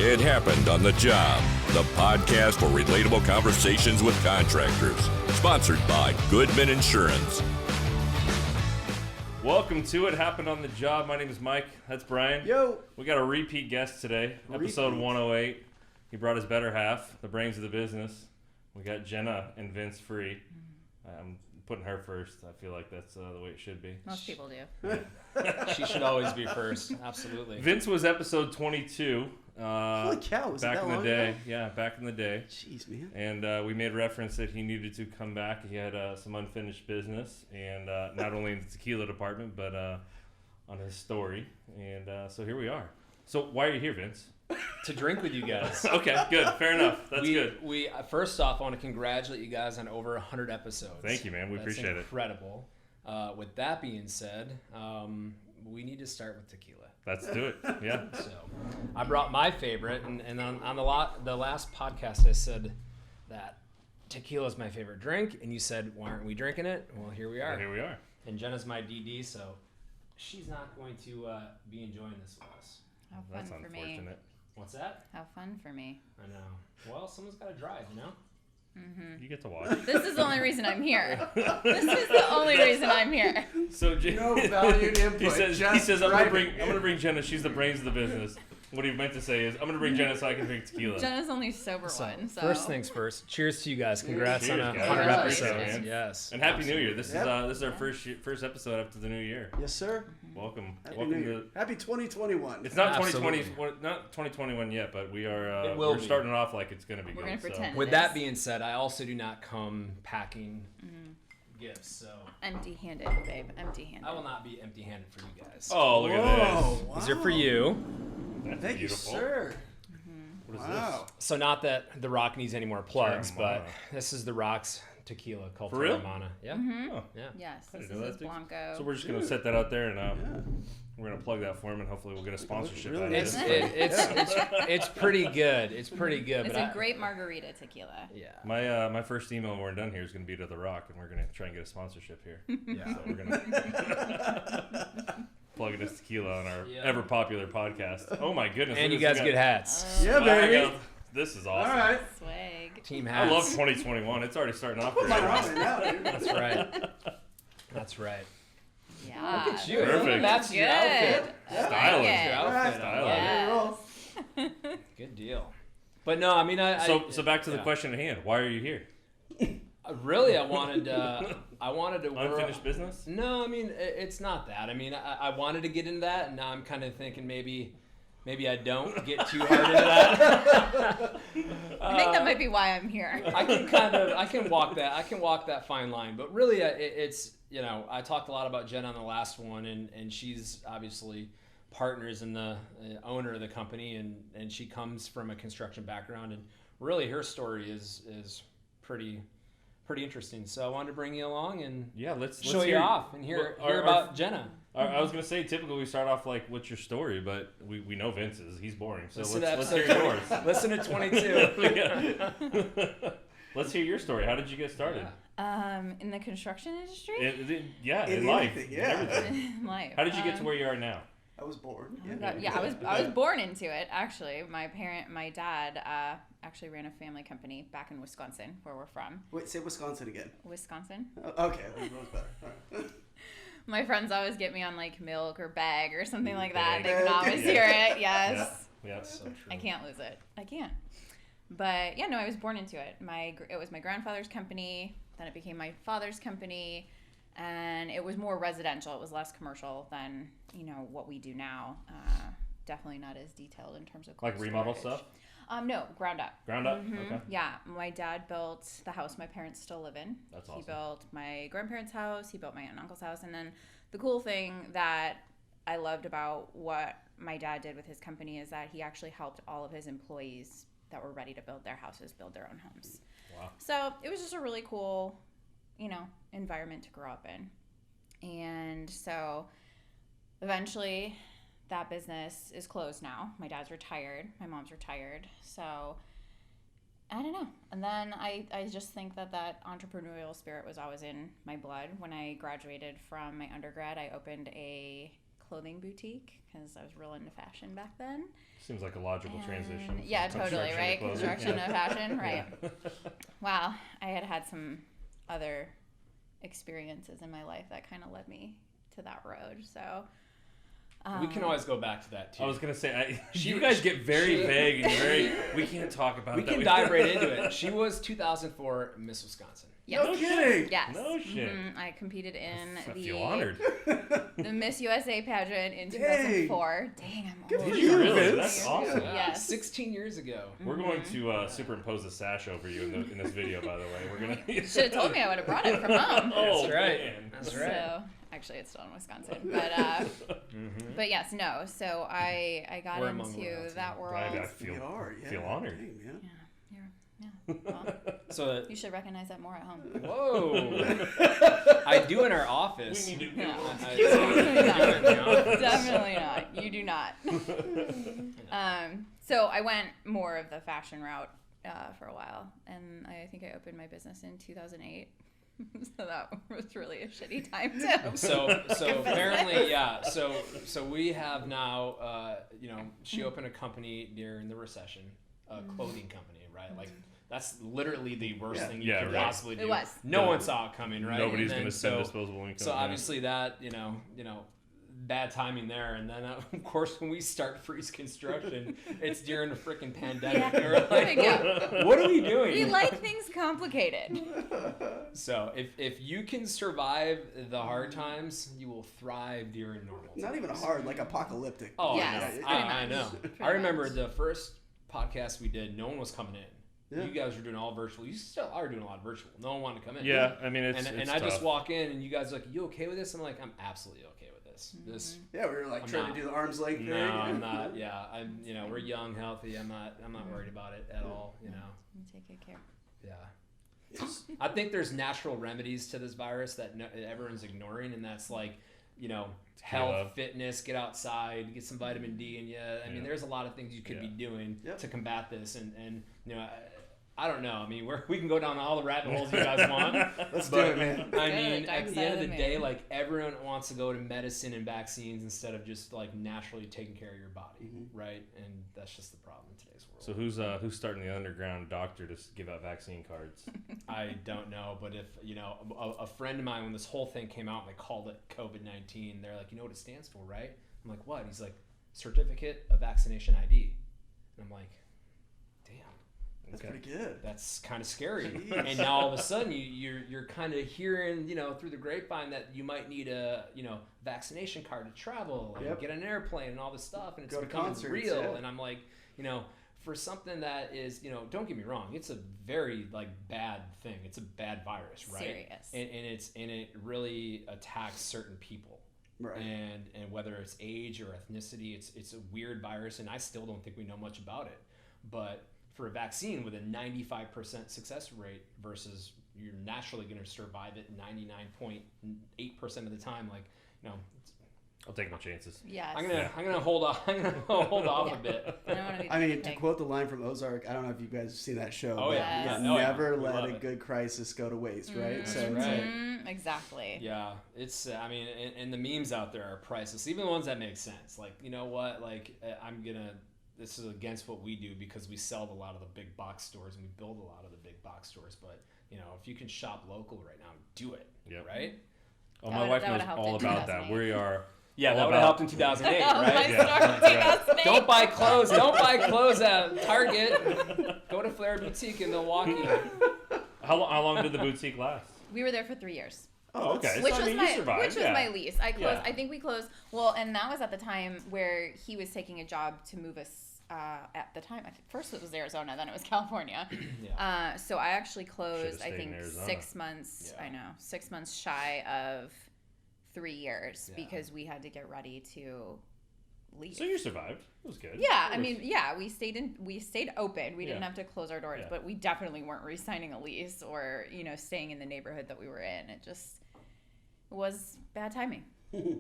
It Happened on the Job, the podcast for relatable conversations with contractors. Sponsored by Goodman Insurance. Welcome to It Happened on the Job. My name is Mike. That's Brian. Yo. We got a repeat guest today, episode 108. He brought his better half, the brains of the business. We got Jenna and Vince Free. I'm putting her first. I feel like that's the way it should be. Most people do. She should always be first. Absolutely. Vince was episode 22. Holy cow, was back it that in the long day. ago? Yeah, back in the day. Jeez, man. And we made reference that he needed to come back. He had some unfinished business, and not only in the tequila department, but on his story. And so here we are. So why are you here, Vince? To drink with you guys. Okay, good. Fair enough. That's good. We first off, I want to congratulate you guys on over 100 episodes. Thank you, man. We appreciate it. Incredible. With that being said, we need to start with tequila. Let's do it. Yeah. So I brought my favorite, and on the last podcast I said that tequila is my favorite drink, and you said, why aren't we drinking it? Well, here we are. Well, here we are. And Jenna's my DD, so she's not going to be enjoying this with us. How fun That's for unfortunate. me. What's that? How fun for me. I know. Well, someone's got to drive, you know? Mm-hmm. You get to watch. This is the only reason I'm here. This is the only reason I'm here. So No valued input. he says just I'm gonna driving. bring Jenna. She's the brains of the business. What he meant to say is I'm gonna bring Jenna so I can drink tequila. Jenna's only sober one, so. First things first. Cheers to you guys. Congrats Cheers, on guys. 100 Congratulations. episodes. Man. Yes. And Happy New Year. This Yep. is our first episode after the new year. Yes, sir. Welcome. Happy Welcome New Year. to. Happy 2021. It's not Absolutely. 2021 yet, but we are. It will we're be. starting off like it's gonna be. We're good, gonna so. pretend. With It that is. being said, I also do not come packing gifts, so Empty-handed, babe. Empty-handed. I will not be empty-handed for you guys. Oh, look at this. Whoa, These are for you. That's Thank beautiful. you, sir. What is Wow. So not that The Rock needs any more plugs, Terramana. but this is The Rock's tequila called For real? Terramana. Yeah. Mm-hmm. this? Oh. Yeah. Yes, I this didn't know is that, dude. Blanco. So we're just gonna set that out there, and we're gonna plug that for him, and hopefully we'll get a sponsorship Really out of It's this. it's pretty good. It's pretty good. It's but a great margarita tequila. Yeah. My first email when we're done here is going to be to The Rock, and we're going to try and get a sponsorship here. Yeah. So we're going to plug this tequila on our Yeah. ever popular podcast. Oh my goodness! And you look at guys this, get hats. Yeah, we got- baby. This is All awesome. right. Swag. Team I hats. love 2021. It's already starting off Put my great. ramen now, dude. That's right. That's right. Yeah. Look at you. Perfect. That's your outfit. Stylish. Like it. Your All right. outfit. I love it. Yes. There you Good deal. But no, I mean, So back to the yeah. question at hand. Why are you here? Really, I wanted to work. Unfinished business? No, I mean, it's not that. I mean, I wanted to get into that, and now I'm kind of thinking maybe I don't get too hard into that. I think that might be why I'm here. I can walk that fine line. But really, it's, you know, I talked a lot about Jenna on the last one, and she's obviously partners in the owner of the company, and she comes from a construction background, and really her story is pretty interesting. So I wanted to bring you along and Yeah, let's show hear you off and hear our- about Jenna. I was gonna say typically we start off like, what's your story? But we know Vince's. He's boring. So Listen to let's hear episode yours. Listen to 22. Let's hear your story. How did you get started? In the construction industry? In life. anything, yeah. in everything. In life. How did you get to where you are now? I was born. Oh my God. Yeah, I was born into it, actually. My dad actually ran a family company back in Wisconsin, where we're from. Wait, say Wisconsin again. Wisconsin. Okay, that was better. All right. My friends always get me on like milk or bag or something like that. Bag. They can always hear it. Yes. Yeah. So true. I can't lose it. I can't. But yeah, no, I was born into it. It was my grandfather's company. Then it became my father's company, and it was more residential. It was less commercial than what we do now. Definitely not as detailed in terms of Like cold remodel storage. stuff? No, ground up. Ground up? Mhm. Okay. Yeah, my dad built the house my parents still live in. That's He awesome. built my grandparents' house. He built my aunt and uncle's house. And then the cool thing that I loved about what my dad did with his company is that he actually helped all of his employees that were ready to build their houses build their own homes. Wow. So it was just a really cool, environment to grow up in. And so eventually that business is closed now. My dad's retired. My mom's retired. So I don't know. And then I just think that entrepreneurial spirit was always in my blood. When I graduated from my undergrad, I opened a clothing boutique because I was real into fashion back then. Seems like a logical transition. Yeah, totally, right? Construction to fashion, right? Yeah. Wow, I had some other experiences in my life that kind of led me to that road. So we can always go back to that too. I was gonna say, you guys get very vague and we can't talk about we that. can dive right into it. She was 2004 Miss Wisconsin. Yes. No kidding. Yes. No shit. I competed in I feel honored. the Miss USA pageant in 2004. Dang, I'm Good old. for you, Really? Vince. That's awesome. Yeah, Yes. 16 years ago. We're going to superimpose a sash over you in this video, by the way. We're gonna. Should have told me I would have brought it from home. Oh, That's right. man. That's right. So actually, it's still in Wisconsin, but yes, no. So I got We're among into royalty. that world. I We are, yeah. feel honored. Dang, man. Yeah. Well, So you should recognize that more at home. whoa, I do in our office. We need to. No. I Definitely do in the office. Definitely not. You do not. So I went more of the fashion route for a while, and I think I opened my business in 2008. So that was really a shitty time too. So apparently, yeah. So we have now, she opened a company during the recession, a clothing company, right? Like that's literally the worst thing you could possibly do. It was. No one saw it coming, right? Nobody's And going to then spend disposable income. So obviously that, bad timing there. And then, of course, when we start FREEZ construction, it's during the freaking pandemic. Yeah. And we're like, Yeah. what are we doing? We like things complicated. So if you can survive the hard times, you will thrive during normal times. Not even hard, like apocalyptic. Oh, Yes, I know. pretty I remember much. the first podcast we did, no one was coming in. Yeah. You guys were doing all virtual. You still are doing a lot of virtual. No one wanted to come in. Yeah, I mean, it's And it's I just tough. walk in, and you guys are like, "You okay with this?" I'm like, "I'm absolutely okay with this." This. Yeah, we were like I'm trying not. to do the arms length thing. No, I'm not. Yeah, I'm. We're young, healthy. I'm not worried about it at all. You take good care. Yeah. I think there's natural remedies to this virus that everyone's ignoring, and that's like, health, fitness, get outside, get some vitamin D in you. I mean, there's a lot of things you could be doing to combat this, and I don't know. I mean, we can go down all the rabbit holes you guys want. Let's do it, man. I mean, dark at the side end of of the the day, moon. like everyone wants to go to medicine and vaccines instead of just like naturally taking care of your body, right? And that's just the problem in today's world. So who's starting the underground doctor to give out vaccine cards? I don't know, but if a friend of mine, when this whole thing came out and they called it COVID-19, they're like, you know what it stands for, right? I'm like, what? He's like, Certificate of Vaccination ID, and I'm like, damn. That's pretty good. That's kind of scary. Jeez. And now all of a sudden you're kind of hearing, through the grapevine that you might need a, vaccination card to travel and get an airplane and all this stuff, and it's Go to becoming concerts, real. yeah. And I'm like, for something that is, don't get me wrong, it's a very bad thing. It's a bad virus, right? Serious. And it really attacks certain people. Right. And whether it's age or ethnicity, it's a weird virus, and I still don't think we know much about it. But for a vaccine with a 95% success rate versus you're naturally going to survive it 99.8% of the time, I'll take my chances. Yes. I'm gonna hold off. I'm gonna hold off a bit. I don't want to be I mean, to pig. quote the line from Ozark, I don't know if you guys have seen that show. Oh, but yeah. Yes. you Oh, yeah. never We let love a it. good crisis go to waste, right? That's So right. it's like, Exactly. Yeah, it's. I mean, and the memes out there are priceless. Even the ones that make sense. Like, you know what? Like, I'm gonna. This is against what we do because we sell to a lot of the big box stores and we build a lot of the big box stores. But if you can shop local right now, do it. Yep. Right? Oh, That my would- wife that would knows have all helped in about that. 2008. We are. Yeah, all that would have about- helped in 2008, Oh, right? my Yeah, store that's right. 2008. Don't buy clothes. Don't buy clothes at Target. Go to Flair Boutique in Milwaukee. How long did the boutique last? We were there for 3 years. Oh, okay. Which So, was I mean, my you survived. my lease. I closed. Yeah. I think we closed. Well, and that was at the time where he was taking a job to move us. At the time, I think first it was Arizona, then it was California. Yeah. So I actually closed. Should've I stayed in think Arizona. 6 months. Yeah. I know 6 months shy of 3 years Yeah. because we had to get ready to leave. So you survived. It was good. Yeah, It I was- mean, yeah, we stayed open. We didn't Yeah. have to close our doors, Yeah. but we definitely weren't re-signing a lease or, staying in the neighborhood that we were in. It was bad timing.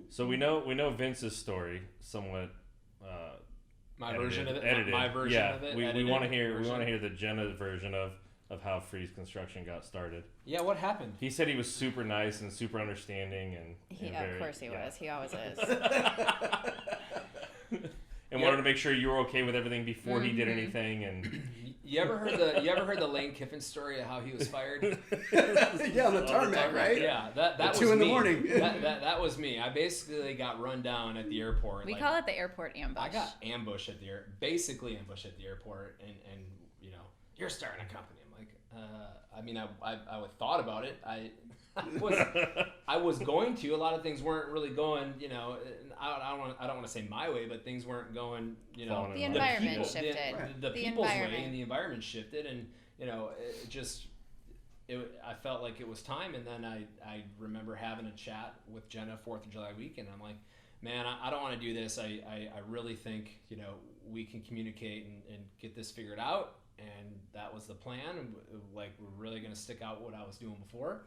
So we know Vince's story somewhat. My edited, version of it. Edited. My version yeah, of it. we edited want to hear version. the Jenna version of of how FREEZ Construction got started. Yeah, what happened? He said he was super nice and super understanding, and Of course he was. He always is. And wanted to make sure you were okay with everything before he did anything. And you ever heard the Lane Kiffin story of how he was fired? Yeah, on the tarmac, right? Yeah, that was 2 in the me. morning. that was me. I basically got run down at the airport. We call it the airport ambush. I got ambushed at the basically ambushed at the airport, and you're starting a company. I'm like, I thought about it. I was going to. A lot of things weren't really going. I don't want to say my way, but things weren't going. The environment shifted. The people's way, and the environment shifted, and I felt like it was time. And then I remember having a chat with Jenna 4th of July weekend. I'm like, man, I don't want to do this. I really think we can communicate and get this figured out. And that was the plan. And we're really going to stick out what I was doing before.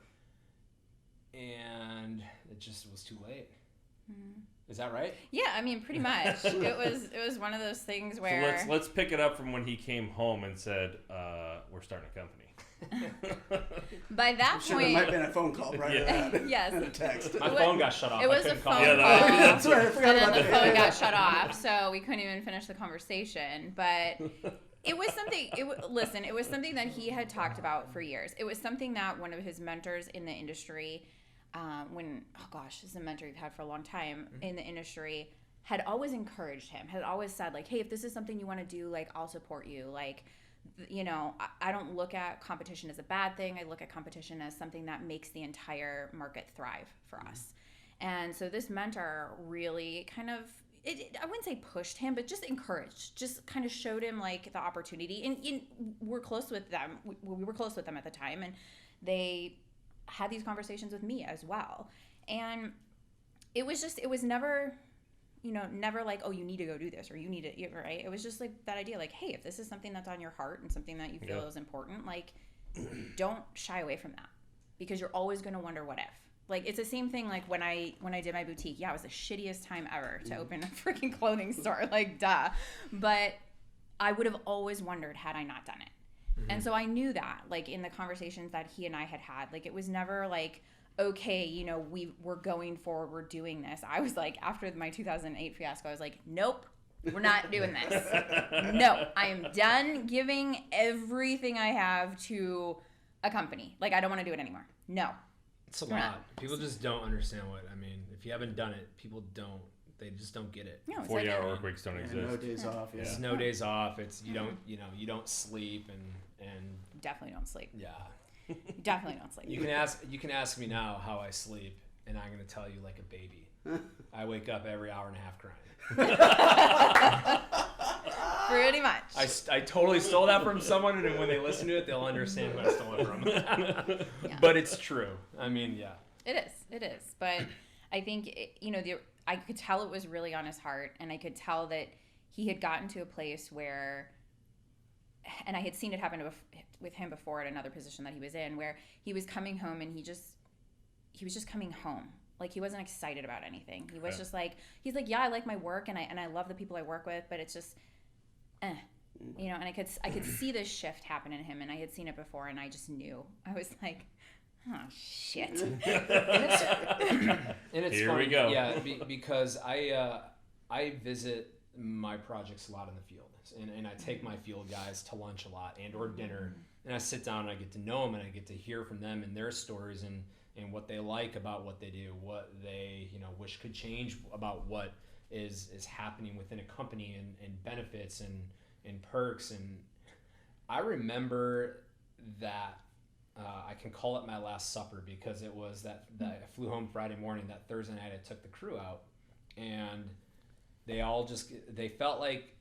And it just was too late. Mm-hmm. Is that right? Yeah, I mean, pretty much. It was one of those things where. So let's pick it up from when he came home and said, "We're starting a company." By that There point, might have been a phone call right at that. Yes. And a text. My phone got shut off. It was I a couldn't phone call call. you. That's right. I forgot And then about the that. phone got shut off, so we couldn't even finish the conversation. But it was something. It was something that he had talked about for years. It was something that one of his mentors in the industry, this is a mentor we've had for a long time in the industry, had always encouraged him. Had always said, like, hey, if this is something you want to do, like, I'll support you. Like, I don't look at competition as a bad thing. I look at competition as something that makes the entire market thrive for us. And so this mentor really kind of, I wouldn't say pushed him, but just encouraged, just kind of showed him like the opportunity. And we're close with them. We were close with them at the time, and they had these conversations with me as well. And it was never, never like, oh, you need to go do this, or you need to, right? It was just like that idea, like, hey, if this is something that's on your heart and something that you feel is important, like, don't shy away from that, because you're always going to wonder what if. Like, it's the same thing like when I did my boutique. Yeah, it was the shittiest time ever to open a freaking clothing store, like, duh. But I would have always wondered had I not done it. Mm-hmm. And so I knew that, like, in the conversations that he and I had, like, it was never like, okay, we're going forward, we're doing this. I was like, after my 2008 fiasco, I was like, nope, we're not doing this. No, I am done giving everything I have to a company. Like, I don't want to do it anymore. No. It's a lot. People just don't understand if you haven't done it, they just don't get it. No, 40-hour work weeks don't exist. No days off. Yeah. It's no days off. It's you don't sleep and definitely don't sleep. Yeah. Definitely don't sleep. You can ask me now how I sleep, and I'm gonna tell you like a baby. I wake up every hour and a half crying. Pretty much. I totally stole that from someone, and when they listen to it, they'll understand who I stole it from. Yeah. But it's true. I mean, yeah. It is. But I think, I could tell it was really on his heart, and I could tell that he had gotten to a place where, and I had seen it happen with him before at another position that he was in, where he was coming home and he was just coming home. Like, he wasn't excited about anything. He was just like, he's like, yeah, I like my work and I love the people I work with, but it's just, and I could see this shift happen in him, and I had seen it before, and I just knew. I was like, oh shit. And it's Here funny, we go. yeah, because I visit my projects a lot in the field, and I take my field guys to lunch a lot or dinner, and I sit down and I get to know them, and I get to hear from them and their stories and what they like about what they do, what they wish could change about what is happening within a company, and benefits and perks. And I remember that I can call it my last supper, because it was that I flew home Friday morning. That Thursday night I took the crew out, and they felt like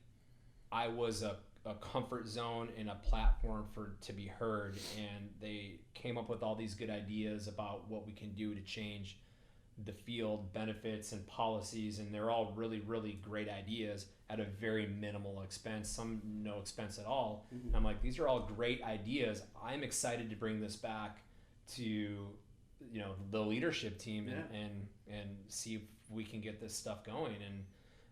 I was a comfort zone and a platform to be heard, and they came up with all these good ideas about what we can do to change the field, benefits and policies, and they're all really, really great ideas at a very minimal expense, some no expense at all. Mm-hmm. And I'm like, these are all great ideas. I'm excited to bring this back to the leadership team and see if we can get this stuff going,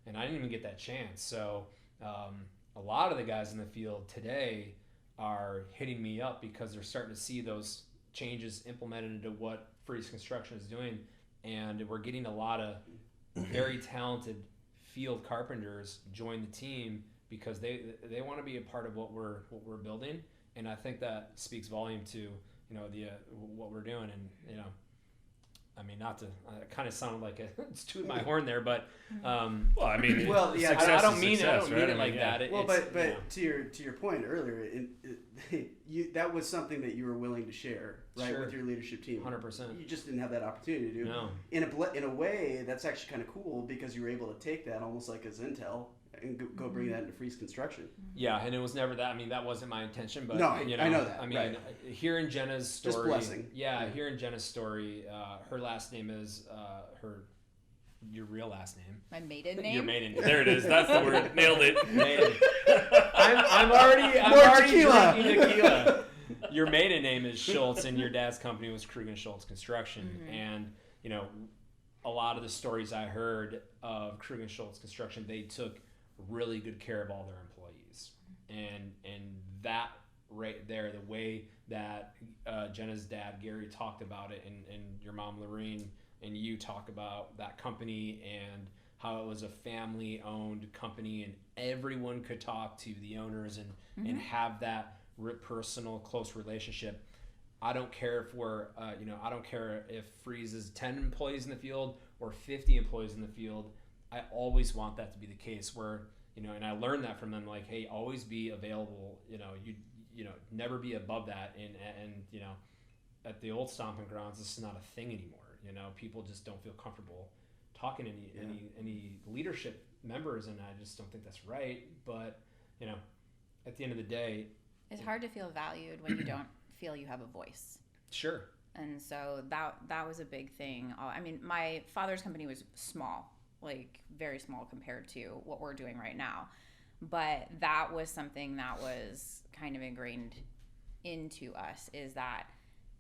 and I didn't even get that chance. So a lot of the guys in the field today are hitting me up because they're starting to see those changes implemented into what FREEZ Construction is doing, and we're getting a lot of very talented field carpenters join the team because they want to be a part of what we're building, and I think that speaks volume to the what we're doing. And I mean, not to kind of sound like it's tooting my horn there, but well, I mean, I don't mean success, it like that. Well, but to your point earlier, that was something that you were willing to share, right, Sure. with your leadership team. 100%. You just didn't have that opportunity to do. No. In a way, that's actually kind of cool because you were able to take that almost like as intel and go bring that into FREEZ Construction. Yeah, and it was never that. I mean, that wasn't my intention, but No, I know that. I mean, right. Hearing Jenna's story, Just blessing. Yeah, hearing Jenna's story. Her last name is your real last name. My maiden name. Your maiden name. there it is. That's the word. Nailed it. Maiden. I'm already drinking tequila. Your maiden name is Schultz, and your dad's company was Krug and Schultz Construction, and a lot of the stories I heard of Krug and Schultz Construction, they took really good care of all their employees, and that right there, the way that Jenna's dad Gary talked about it, and your mom Lorene and you talk about that company and how it was a family-owned company, and everyone could talk to the owners and have that personal, close relationship. I don't care if I don't care if FREEZ is 10 employees in the field or 50 employees in the field. I always want that to be the case where, and I learned that from them, like, hey, always be available, you never be above that. And at the old stomping grounds, this is not a thing anymore. People just don't feel comfortable talking to any leadership members, and I just don't think that's right. But, at the end of the day, It's hard to feel valued when you don't feel you have a voice. Sure. And so that was a big thing. I mean, my father's company was small, like very small compared to what we're doing right now. But that was something that was kind of ingrained into us, is that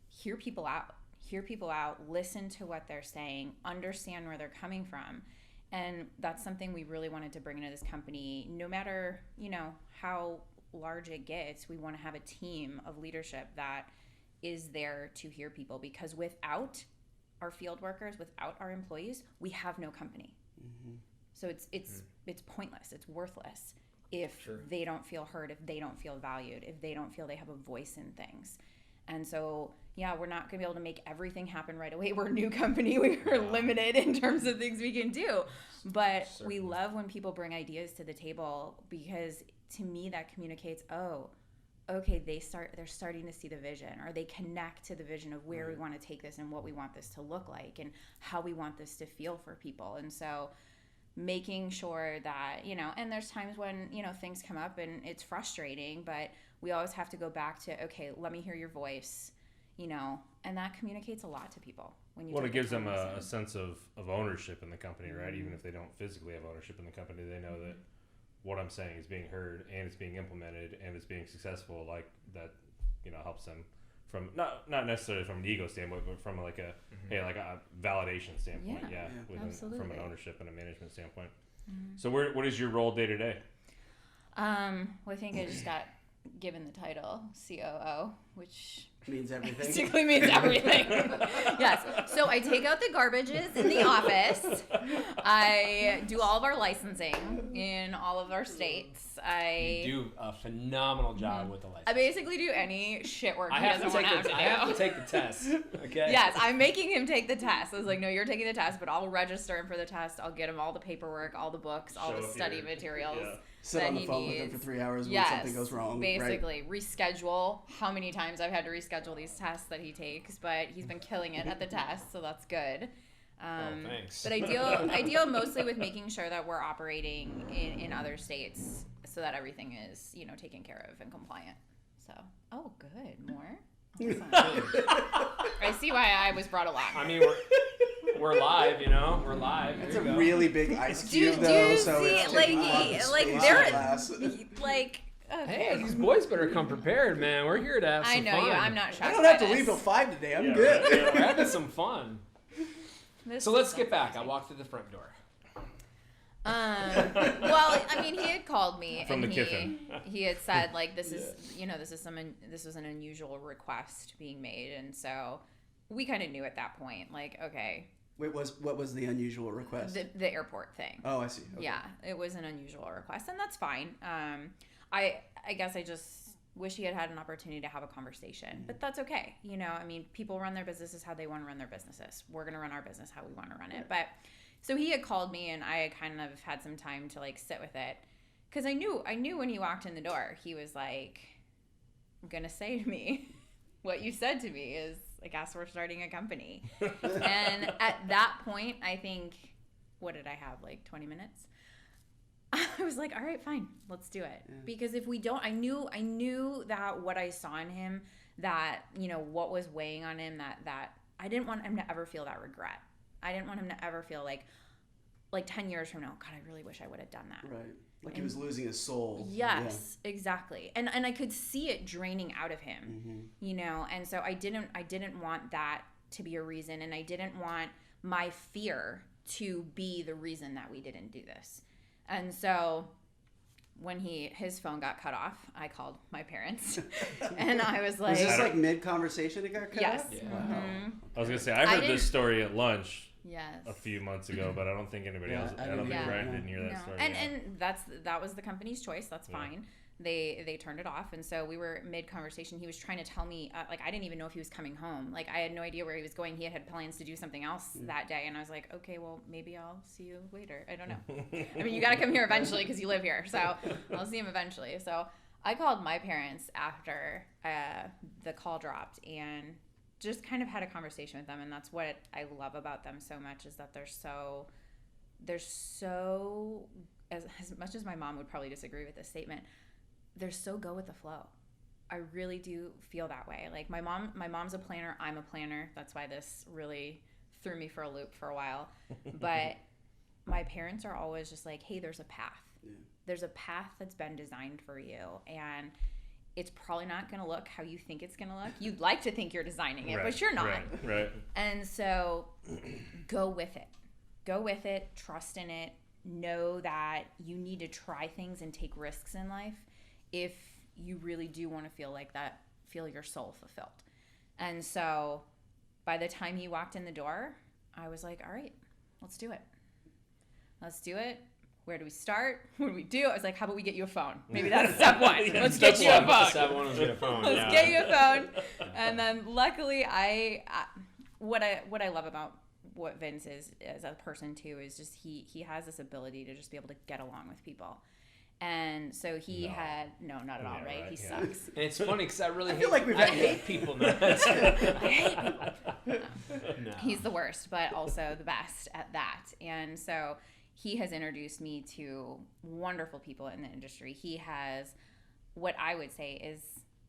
hear people out, listen to what they're saying, understand where they're coming from. And that's something we really wanted to bring into this company. No matter, how large it gets, we want to have a team of leadership that is there to hear people, because without our field workers, without our employees, we have no company. So it's pointless, it's worthless if they don't feel heard, if they don't feel valued, if they don't feel they have a voice in things. And so, we're not going to be able to make everything happen right away. We're a new company. We are limited in terms of things we can do. But we love when people bring ideas to the table, because to me that communicates, okay, they're starting to see the vision, or they connect to the vision of where we want to take this and what we want this to look like and how we want this to feel for people. And so making sure that, and there's times when, things come up and it's frustrating, but we always have to go back to, okay, let me hear your voice, and that communicates a lot to people. It gives them a sense of ownership in the company, right? Even if they don't physically have ownership in the company, they know that what I'm saying is being heard and it's being implemented and it's being successful. Like that, helps them from not necessarily from an ego standpoint, but from like a validation standpoint. Absolutely. From an ownership and a management standpoint. So what is your role day to day? I think I just got given the title COO, which means everything. Basically means everything. Yes. So I take out the garbages in the office. I do all of our licensing in all of our states. You do a phenomenal job with the license. I basically do any shit work he doesn't want to have to do. I have to take the test. Okay. Yes, I'm making him take the test. I was like, no, you're taking the test, but I'll register him for the test. I'll get him all the paperwork, all the books, all the study materials. Yeah. Sit on the phone with him for 3 hours when something goes wrong. Basically, reschedule. How many times I've had to reschedule these tests that he takes, but he's been killing it at the test, so that's good. Thanks. But I deal mostly with making sure that we're operating in other states so that everything is, taken care of and compliant. So, good. More? Awesome. I see why I was brought along. I mean, we're live, We're live. It's a really big ice cube, though. So it's hey, these boys better come prepared, man. We're here to have some fun. I know you. I'm not shocked. I don't have to leave till 5 today. I'm good. We're having some fun. So let's get back. I walked through the front door. Well, I mean, he had called me From and the Kiffin. he had said like this is this was an unusual request being made, and so we kind of knew at that point like, okay. Wait, what was the unusual request? The airport thing. Oh, I see. Okay. Yeah, it was an unusual request, and that's fine. I guess I just wish he had an opportunity to have a conversation, but that's okay. You know, I mean, people run their businesses how they want to run their businesses. We're gonna run our business how we want to run it. But so he had called me, and I kind of had some time to like sit with it, because I knew when he walked in the door, he was like, gonna say to me what you said to me is, I guess we're starting a company. And at that point, I think, what did I have, like 20 minutes? I was like, all right, fine, let's do it. Yeah. Because if we don't, I knew that what I saw in him, that, you know, what was weighing on him, that I didn't want him to ever feel that regret. I didn't want him to ever feel like 10 years from now, God, I really wish I would have done that. Right. Like he was losing his soul. Yes, yeah. Exactly. And I could see it draining out of him, you know? And so I didn't want that to be a reason, and I didn't want my fear to be the reason that we didn't do this. And so when his phone got cut off, I called my parents, and I was like... Was this like mid-conversation it got cut off? Yes. Yeah. Wow. I was going to say, I heard this story at lunch. Yes. A few months ago, but I don't think anybody else. I don't think Brian didn't hear that story. And that was the company's choice. That's fine. They turned it off, and so we were mid conversation. He was trying to tell me like I didn't even know if he was coming home. Like I had no idea where he was going. He had plans to do something else that day, and I was like, okay, well maybe I'll see you later. I don't know. I mean, you got to come here eventually because you live here, so I'll see him eventually. So I called my parents after the call dropped and just kind of had a conversation with them, and that's what I love about them so much, is that they're so as much as my mom would probably disagree with this statement, they're so go with the flow. I really do feel that way. Like my mom's a planner, I'm a planner. That's why this really threw me for a loop for a while. But my parents are always just like, hey, there's a path. Yeah. There's a path that's been designed for you, and it's probably not going to look how you think it's going to look. You'd like to think you're designing it, but you're not. Right. And so go with it. Go with it. Trust in it. Know that you need to try things and take risks in life if you really do want to feel your soul fulfilled. And so by the time he walked in the door, I was like, all right, let's do it. Let's do it. Where do we start? What do we do? I was like, how about we get you a phone? Maybe that's step one. Let's get you a phone. Step one was get a phone. Let's get you a phone. And then luckily, what I love about what Vince is as a person too is just he has this ability to just be able to get along with people. And so he had not at all, right? He sucks. And it's funny because I hate people. I hate people. No. He's the worst, but also the best at that. And so he has introduced me to wonderful people in the industry. He has what I would say is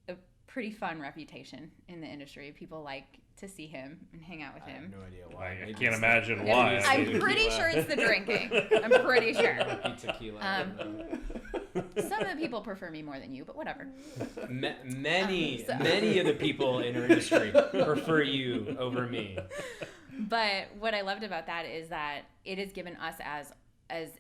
a pretty fun reputation in the industry. People like to see him and hang out with him. I have no idea why. I can't imagine why. I'm pretty sure it's the drinking. I'm pretty sure. Tequila. Some of the people prefer me more than you, but whatever. Many of the people in our industry prefer you over me. But what I loved about that is that it has given us as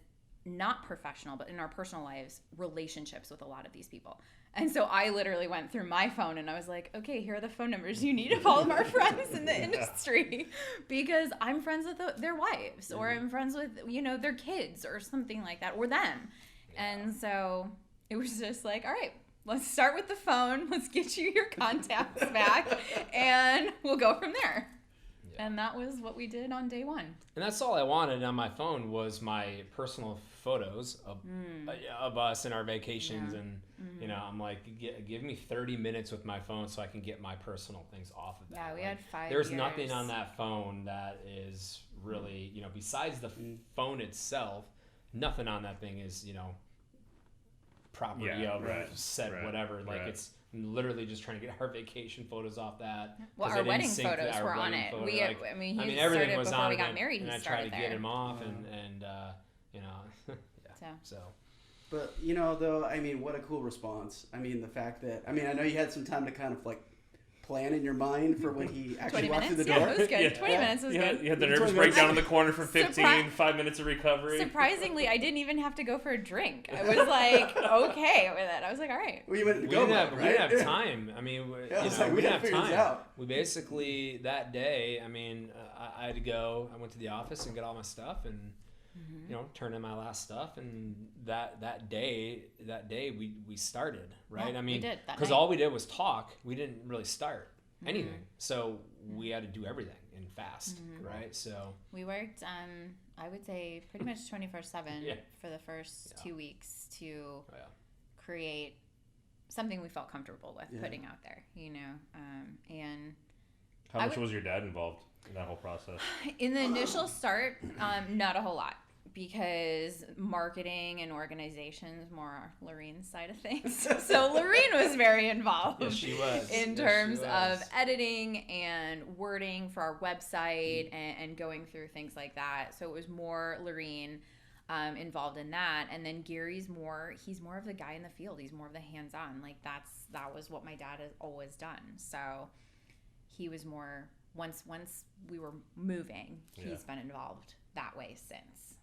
not professional, but in our personal lives, relationships with a lot of these people. And so I literally went through my phone and I was like, okay, here are the phone numbers you need of all of our friends in the industry, because I'm friends with their wives, or I'm friends with, their kids or something like that, or them. Yeah. And so it was just like, all right, let's start with the phone. Let's get you your contacts back and we'll go from there. Yeah. And that was what we did on day one. And that's all I wanted on my phone was my personal photos of us and our vacations. Yeah. And, I'm like, give me 30 minutes with my phone so I can get my personal things off of that. Yeah, we had 5 There's nothing on that phone that is really, besides the phone itself, nothing on that thing is, property of whatever. Like it's literally just trying to get our vacation photos off that. Well, our wedding photos were on it. Everything was before on we got married. And I tried to get him off, and So. But though, what a cool response. The fact that I know you had some time to kind of like plan in your mind for when he actually 20 walked minutes? through the door? Yeah, it was good. Yeah. 20 minutes was good. You had the 20 nervous minutes. breakdown in the corner for 15, Surpri- 5 minutes of recovery. Surprisingly, I didn't even have to go for a drink. I was like, okay with it. I was like, all right. Well, you went We to go didn't, mode, have, right? we didn't have time. I mean, Yeah, I was you know, like, we didn't gotta have figure this time. out. We basically, that day, I mean, I had to go, I went to the office and get all my stuff and, you know, turn in my last stuff. And that day we started, right? Yeah, I mean, we did that because night. all we did was talk. We didn't really start anything. So we had to do everything and fast, right? So We worked, I would say, pretty much 24/7 Yeah. for the first 2 weeks to yeah. create something we felt comfortable with Yeah. putting out there, you know. And How I much would- was your dad involved in that whole process? in the initial start, not a whole lot, because marketing and organization is more Lorraine's side of things. So Lorraine was very involved. Yes, she was. In Yes, she terms was. of editing and wording for our website and going through things like that. So it was more Lorraine involved in that. And then Gary's he's more of the guy in the field. He's more of the hands-on. Like that was what my dad has always done. So he was more, once we were moving, he's been involved that way since.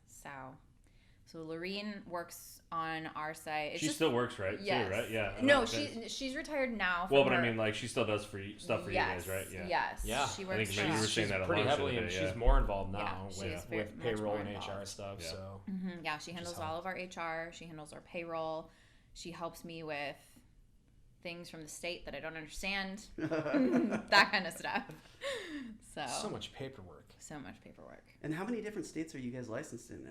So Lorraine works on our site. It's She just, still works, right? yes. Too, right? Yeah. No, Okay. she's retired now. Well, from but I her- mean, like, she still does stuff for you guys, right? Yeah. Yes. Yeah. She I works think maybe you were saying that on pretty lunch the heavily, other and day, yeah. she's more involved Yeah, now she's with very much payroll more and involved. HR stuff. Yeah. So Yeah, she handles all of our HR. She handles our payroll. She helps me with things from the state that I don't understand. That kind of stuff. so much paperwork. So much paperwork. And how many different states are you guys licensed in now?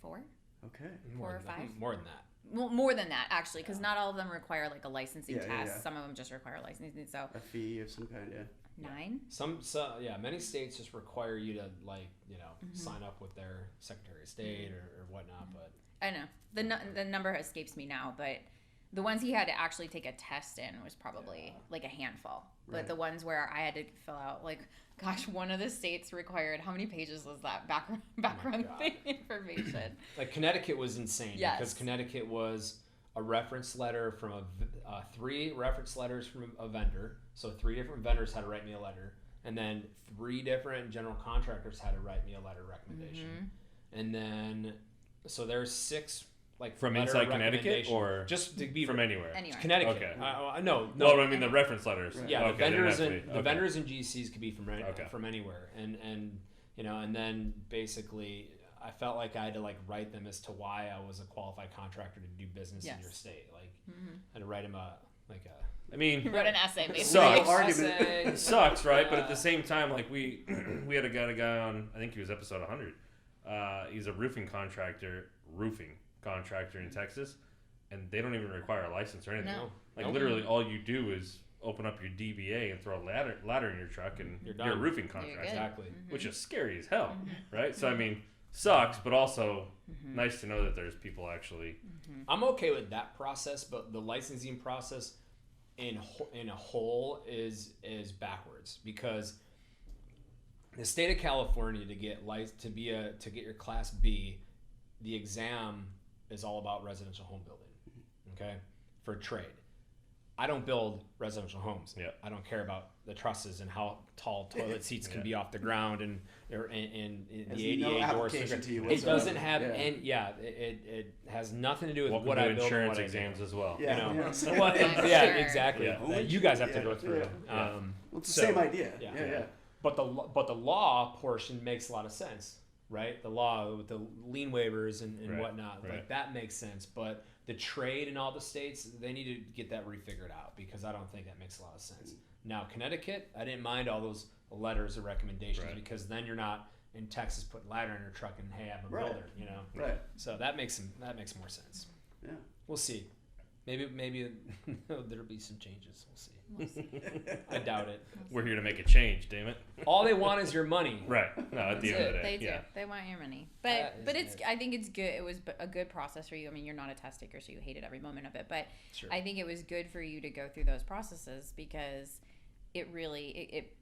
4? Okay. Four or than that. 5? More than that. Well, more than that, actually, because not all of them require like a licensing Yeah, test. yeah, yeah. Some of them just require licensing. So A fee of some kind, yeah. 9. Many states just require you to sign up with their Secretary of State or whatnot. But I know the number escapes me now, but the ones he had to actually take a test in was probably like a handful. But Right. the ones where I had to fill out, like, gosh, one of the states required, how many pages was that background God. thing information? like Connecticut was insane Yes. because Connecticut was a reference letter from 3 reference letters from a vendor. So 3 different vendors had to write me a letter, and then 3 different general contractors had to write me a letter recommendation, and then so there's 6 like From letter inside Connecticut recommendation. or just to be from anywhere? Anyway. Connecticut. Okay. No. No, but I mean the reference letters. Right. Yeah, Okay, the they didn't vendors have to and be- the okay. vendors and GCs could be from Okay. from anywhere, and and then basically I felt like I had to like write them as to why I was a qualified contractor to do business in Yes. your state. Like I had to write them I mean, He wrote an essay, basically. Sucks. Argument. it sucks, right? But at the same time, like we had a guy on. I think he was episode 100. He's a roofing contractor in Texas, and they don't even require a license or anything. No. Like Nope. literally, all you do is open up your DBA and throw a ladder in your truck, and You're you're a done. roofing You're contractor, good. exactly. which is scary as hell, right? So I mean, sucks, but also nice to know that there's people actually. I'm okay with that process, but the licensing process in a whole is backwards because the state of California to get your Class B, the exam is all about residential home building. Okay, for trade. I don't build residential homes. Yeah. I don't care about the trusses and how tall toilet seats can be off the ground and Has the no ADA doors. application to you It whatsoever. doesn't have Yeah. any. Yeah, it has nothing to do with Welcome what to I build and insurance what I exams do. as well. Yeah. You know, Yeah. Well, Yeah, yeah, sure. exactly. Yeah. That you guys have to Yeah. go through. Yeah. Well, it's the So- same idea. yeah. Yeah. But the law portion makes a lot of sense, right? The law with the lien waivers and Right, whatnot, right. like that makes sense. But the trade in all the states, they need to get that refigured out because I don't think that makes a lot of sense. Now, Connecticut, I didn't mind all those letters of recommendations Right. because then you're not in Texas putting ladder in your truck and hey, I'm a Right. builder, you know. Right. So that makes more sense. Yeah. We'll see. Maybe there'll be some changes. We'll see. I doubt it. We're here to make a change, damn it. All they want is your money. Right. No, at the end of the day. They do. Yeah. They want your money. That But is it's. it. I think it's good. It was a good process for you. I mean, you're not a test taker, so you hated every moment of it. But Sure. I think it was good for you to go through those processes because it really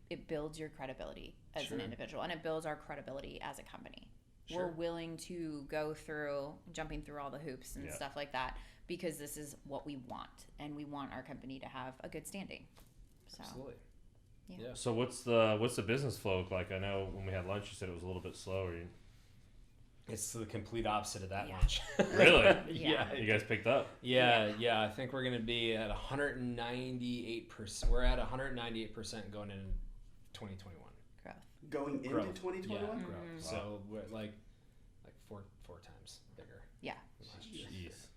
it builds your credibility as Sure. an individual, and it builds our credibility as a company. Sure. We're willing to go through jumping through all the hoops and Yeah. stuff like that because this is what we want, and we want our company to have a good standing. So, Absolutely. Yeah. So what's the business flow look like? I know when we had lunch, you said it was a little bit slower. It's the complete opposite of that Yeah. lunch. Really? Yeah. You guys picked up? Yeah. I think we're gonna be at 198%. We're at 198% going in 2021. Growth. Going into Growth. 2021? Yeah, Mhm. growth. Wow. So we're like four times bigger. Yeah. than last year. Jeez.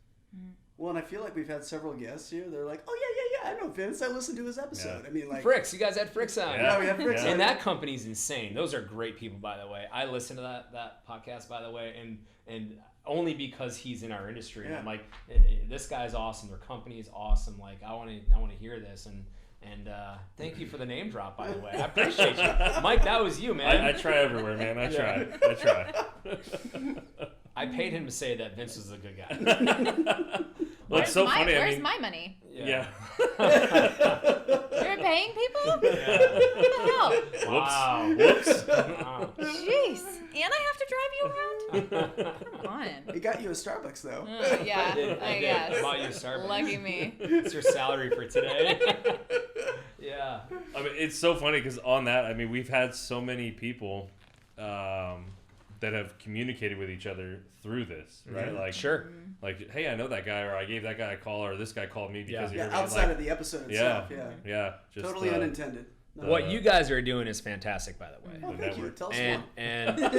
Well, and I feel like we've had several guests here. They're like, "Oh yeah, I know Vince. I listened to his episode." Yeah. I mean, like, Fricks, you guys had Fricks on. Yeah. we have Fricks. And that company's insane. Those are great people, by the way. I listen to that podcast, by the way, and only because he's in our industry. And Yeah. I'm like, this guy's awesome. Their company is awesome. Like, I want to hear this. And thank you for the name drop, by the way. I appreciate you, Mike. That was you, man. I try everywhere, man. I try. I paid him to say that Vince was a good guy. Well, it's so funny. Where's my money? Yeah. You're paying people? What the hell? Wow. Whoops. Wow. Jeez. And I have to drive you around? Come on. It got you a Starbucks though. Yeah, I I guess. bought you a Starbucks. Lucky me. It's your salary for today. Yeah. I mean, it's so funny because on that, I mean, we've had so many people that have communicated with each other through this, right? Yeah. Like, Sure. like, hey, I know that guy, or I gave that guy a call, or this guy called me because Yeah. he Yeah, heard me. outside Like, of the episode yeah, itself. Yeah, yeah, just totally unintended. No. What you guys are doing is fantastic, by the way. Oh, the thank you. network. Tell us And more.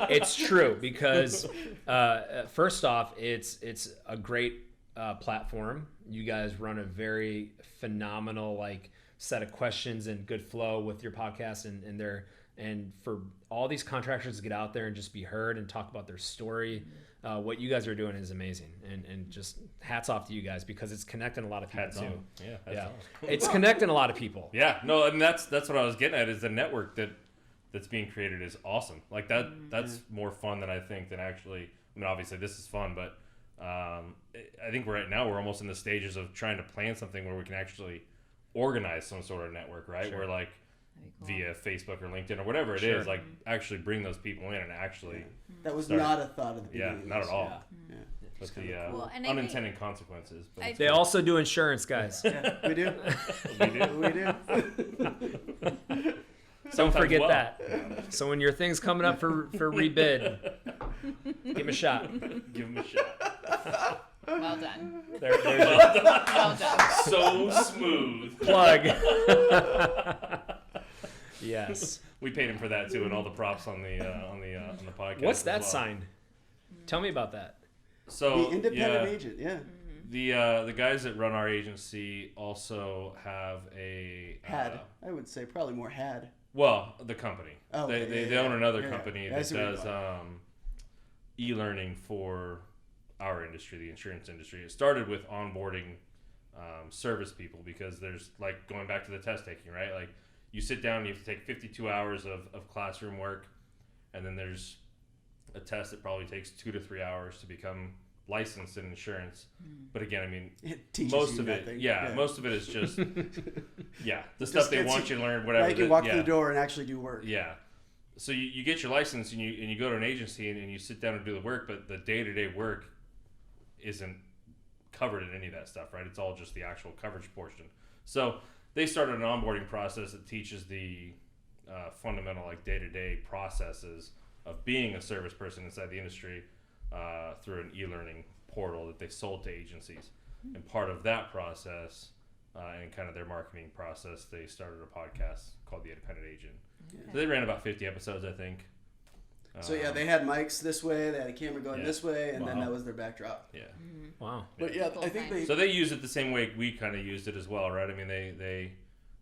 it's true because first off, it's a great platform. You guys run a very phenomenal set of questions and good flow with your podcast, and for all these contractors to get out there and just be heard and talk about their story. What you guys are doing is amazing, and just hats off to you guys because it's connecting a lot of people Hats too. on. Yeah, hats Yeah, on. it's connecting a lot of people. Yeah, no, and that's what I was getting at is the network that's being created is awesome. Like that's more fun than I think than actually. I mean, obviously this is fun, but I think right now we're almost in the stages of trying to plan something where we can actually organize some sort of network, right? Sure. Where like That'd be cool. via Facebook or LinkedIn or whatever it Sure. is, like actually bring those people in and actually, That was Start. not a thought at the yeah, beginning. not at all. Yeah. Yeah. But kinda the cool. Well, and I think- unintended consequences. But I it's They cool. also do insurance, guys. Yeah, we do. We do. We do. Don't Sometimes forget well. that. So when your thing's coming up for rebid, give him a shot. Give them a shot. Well done. There's a Well done. So smooth. plug. Yes. We paid him for that too, and all the props on the podcast. What's as that well. sign? Tell me about that. So The independent yeah, agent. Yeah. the guys that run our agency also have a Had. I would say probably more had. well, the company. Oh, they okay, they yeah, own another yeah. company Yeah, I that see what you're does going. e-learning for our industry, the insurance industry. It started with onboarding service people because there's like going back to the test taking, right? Like you sit down and you have to take 52 hours of classroom work, and then there's a test that probably takes 2 to 3 hours to become licensed in insurance. But again, I mean, It teaches most you of it, nothing. yeah, most of it is just, yeah, the Just stuff they gets want you- you to learn, whatever. Right, you the- walk yeah. through the door and actually do work. Yeah. So you get your license and you go to an agency and you sit down and do the work, but the day-to-day work isn't covered in any of that stuff, right? It's all just the actual coverage portion. So they started an onboarding process that teaches the fundamental like day-to-day processes of being a service person inside the industry through an e-learning portal that they sold to agencies. And part of that process and kind of their marketing process, they started a podcast called The Independent Agent. So they ran about 50 episodes, I think. So yeah, they had mics this way, they had a camera going Yeah. this way, and then Wow. that was their backdrop. Yeah. Wow. But yeah, Cool I think thing. they. So they used it the same way we kind of used it as well, right? I mean, they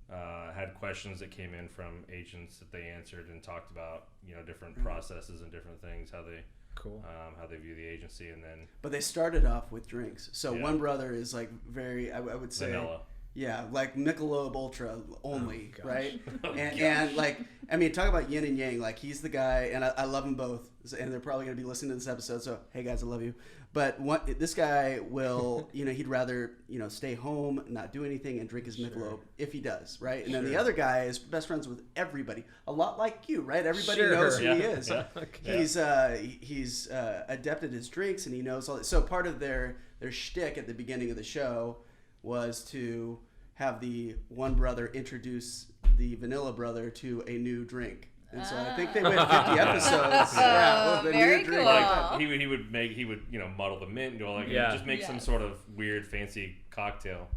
had questions that came in from agents that they answered and talked about, different processes and different things, how they Cool. how they view the agency, and then But they started off with drinks. So Yeah. one brother is like very, I would say, vanilla. yeah, like Michelob Ultra only, gosh. right? Oh, and like, I mean, talk about yin and yang. Like he's the guy, and I love them both, and they're probably going to be listening to this episode. So hey guys, I love you. But this guy will, he'd rather stay home, not do anything, and drink his Michelob if he does, right? And then the other guy is best friends with everybody, a lot like you, right? Everybody Sure. knows who he Yeah. is. Yeah. He's adept at his drinks, and he knows all. So part of their shtick at the beginning of the show was to have the one brother introduce the vanilla brother to a new drink. And so I think they went 50 episodes. With a very new drink. cool. Like he would muddle the mint and do all that. Yeah. Just make some sort of weird fancy cocktail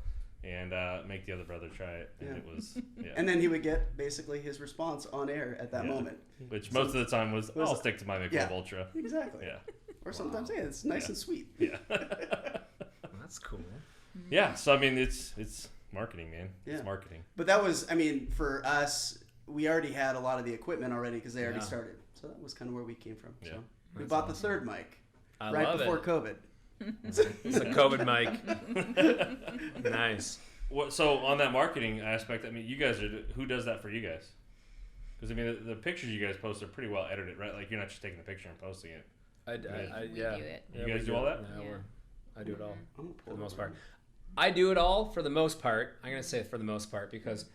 and make the other brother try it. And it was And then he would get basically his response on air at that moment. Which most of the time was I'll stick to my Michelob Ultra. Exactly. Yeah. Or sometimes it's nice and sweet. Yeah. That's cool. Yeah. So I mean, it's marketing, man. Yeah. It's marketing. But that was, I mean, for us, we already had a lot of the equipment already because they already started. So that was kind of where we came from. Yeah. So we bought the third mic I love before it. COVID. It's a COVID mic. Nice. So on that marketing aspect, I mean, you guys who does that for you guys? Because I mean, the pictures you guys post are pretty well edited, right? Like you're not just taking the picture and posting it. I We do it. You guys do all that? Yeah, I do it all for the most part. part. I do it all for the most part. I'm gonna say for the most part because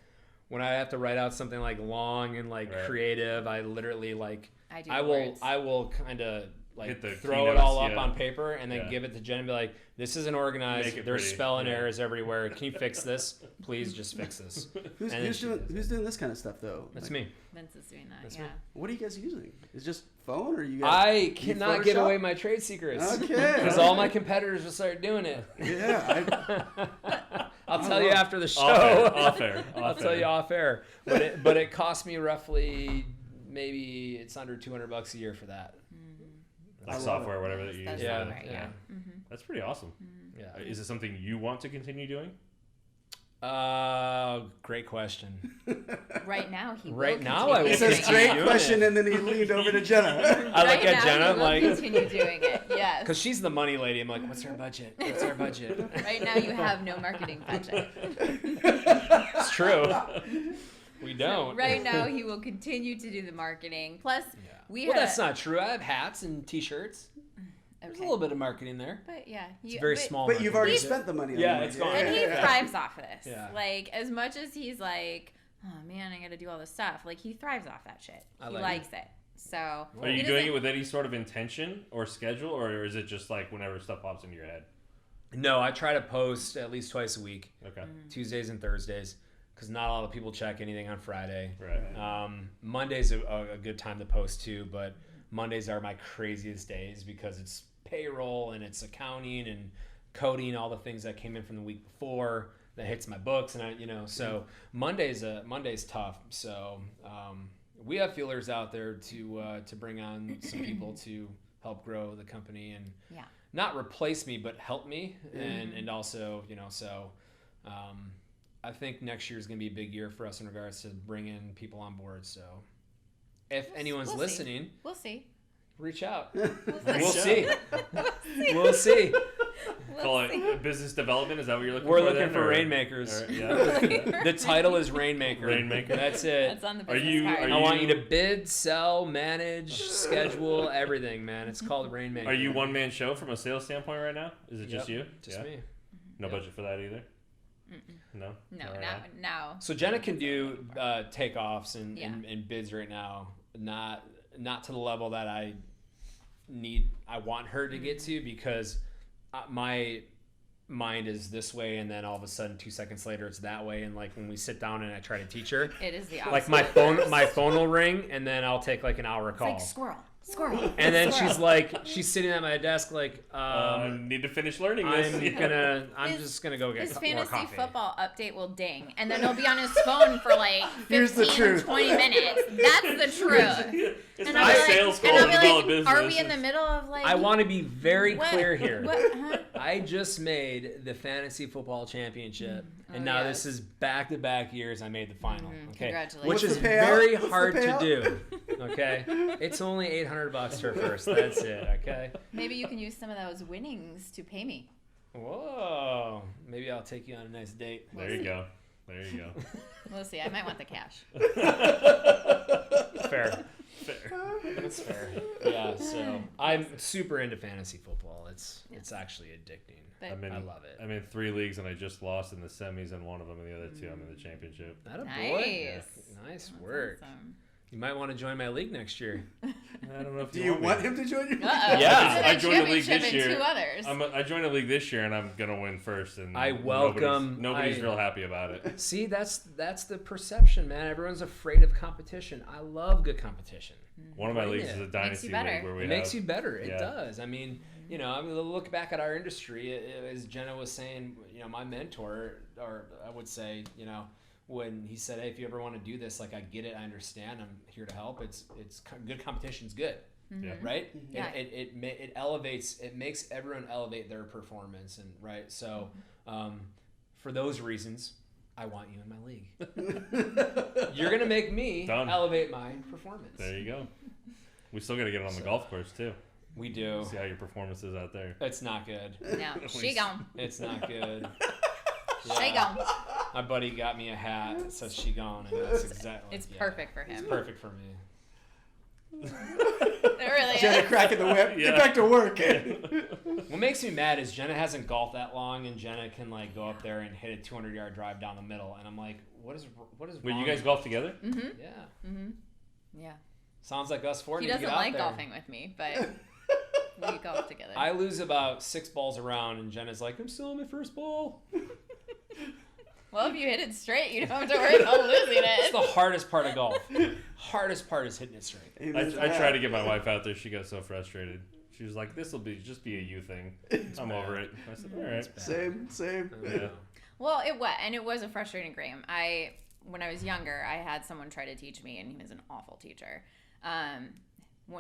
when I have to write out something like long and like creative, I literally like I will kind of like throw it all up on paper and then give it to Jen and be like, this isn't organized. There's spelling errors everywhere. Can you fix this? Please just fix this. Who's doing this kind of stuff though? That's me. Vince is doing that. That's yeah. me. What are you guys using? Is it just phone or you guys? I cannot give away my trade secrets. Okay. Because all my competitors will start doing it. Yeah. I'll tell you after the show. Off air. I'll tell you off air. But it costs me roughly maybe it's under $200 a year for that. Like software, whatever that you use. Yeah. Mm-hmm. That's pretty awesome. Yeah. Is it something you want to continue doing? Great question. Right now, he will Right now, I will He says continue great doing question, it. and then he leaned over to Jenna. I look Right at now, Jenna, he I'm will like, continue doing it. Yes. because she's the money lady. I'm like, what's our budget? What's our budget? Right now, you have no marketing budget. It's true. We don't. Right now, he will continue to do the marketing. Plus, we Well, had that's not true. I have hats and T-shirts. There's a little bit of marketing there. But yeah, It's very small. But you've already He's- spent the money on Yeah, the it's mic. gone. And he thrives off this. Yeah. Like, as much as he's like, oh man, I gotta do all this stuff, like, he thrives off that shit. I He like likes it. So. Are you doing it with any sort of intention or schedule, or is it just like whenever stuff pops into your head? No, I try to post at least twice a week, Okay. Tuesdays and Thursdays, because not a lot of people check anything on Friday. Right. Monday's a good time to post too, but Mondays are my craziest days because it's payroll and it's accounting and coding, all the things that came in from the week before that hits my books, and so Monday's tough. So we have feelers out there to bring on some people to help grow the company and not replace me but help me, and also I think next year is going to be a big year for us in regards to bringing people on board. So if anyone's listening, We'll see. reach out. We'll see. We'll see. Call it business development. Is that what you're looking We're for? looking then, for or- rainmakers. or- yeah. The title is Rainmaker. Rainmaker. That's it. That's on the Are business you- card. are I want you to bid, sell, manage, schedule, everything, man. It's called Rainmaker. Are you one man show from a sales standpoint right now? Is it just Yep, you? Just me. No budget for that either. No. No, All right. now. So Jenna can do takeoffs and bids right now. Not to the level that I want her to get to, because my mind is this way, and then all of a sudden 2 seconds later it's that way, and like when we sit down and I try to teach her, It is the like opposite. my phone will ring, and then I'll take like an hour It's call, like squirrel. and then squirrel. she's sitting at my desk like Need to finish learning this. I'm just gonna go get His more fantasy coffee. football update will ding, and then he'll be on his phone for like Here's the 15 or truth. 20 minutes. That's the truth. It's And not I'll a be like, sales call. and I'll It's be all a like, business. are we in the middle of like? I want to be very what- clear here. What, huh? I just made the fantasy football championship, and Oh, now yes. this is back-to-back years I made the final. Okay, Congratulations. which What's is the payout? very What's the hard to payout? do. Okay, it's only $800 for first. That's it. Okay. Maybe you can use some of those winnings to pay me. Whoa. Maybe I'll take you on a nice date. There you go. There you go. We'll see. I might want the cash. Fair. That's fair. Yeah. So I'm super into fantasy football. It's actually addicting. But I love it. I'm in 3 leagues and I just lost in the semis in one of them, and the other 2 I'm in the championship. That a boy. nice. Nice That's work. awesome. You might want to join my league next year. I don't know if Do you want him to join your? Yeah. I joined a league this year. Two others. I joined a league this year, and I'm gonna win first. And I welcome. Nobody's real happy about it. See, that's the perception, man. Everyone's afraid of competition. I love good competition. One of my leagues is a dynasty league where it makes you better. It does. I mean, look back at our industry. As Jenna was saying, my mentor, or I would say, when he said, "Hey, if you ever want to do this, like I get it, I understand. I'm here to help. It's good. Competition's good, right? Yeah. It elevates. It makes everyone elevate their performance, and right. So, for those reasons, I want you in my league. You're gonna make me elevate my performance. There you go. We still got to get it on the golf course too. We do. See how your performance is out there. It's not good. No, she gone. It's not good. She gone. My buddy got me a hat that says "She gone," and that's exactly. It's perfect for him. It's perfect for me. It really Jenna is. cracking the whip. Get back to work. What makes me mad is Jenna hasn't golfed that long, and Jenna can like go up there and hit a 200-yard drive down the middle, and I'm like, what is Wait, wrong? you guys golf together? Mm-hmm. Yeah. Mm-hmm. Yeah. Sounds like us four. He need to doesn't get out like there. golfing with me, but we golf together. I lose about 6 balls around, and Jenna's like, I'm still on my first ball. Well, if you hit it straight, you don't have to worry about losing It's it. the hardest part of golf. Hardest part is hitting it straight. I tried to get my wife out there. She got so frustrated. She was like, "This will just be a you thing. I'm over it." I said, "All right." Same. Yeah. Well, it was a frustrating game. When I was younger, I had someone try to teach me, and he was an awful teacher.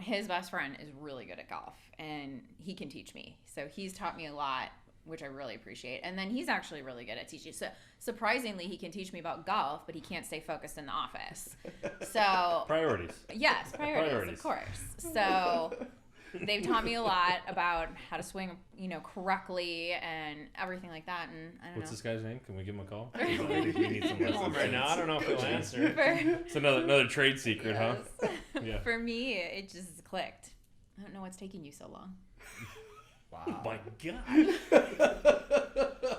His best friend is really good at golf, and he can teach me. So he's taught me a lot, which I really appreciate. And then he's actually really good at teaching. So surprisingly, he can teach me about golf, but he can't stay focused in the office. So Priorities. yes, priorities. Of course. So they've taught me a lot about how to swing, correctly and everything like that. And I don't What's know. this guy's name? Can we give him a call? We need some Call him right now. I don't know if he'll answer. It's another trade secret, huh? Yeah. For me, it just clicked. I don't know what's taking you so long. Wow. Oh my God.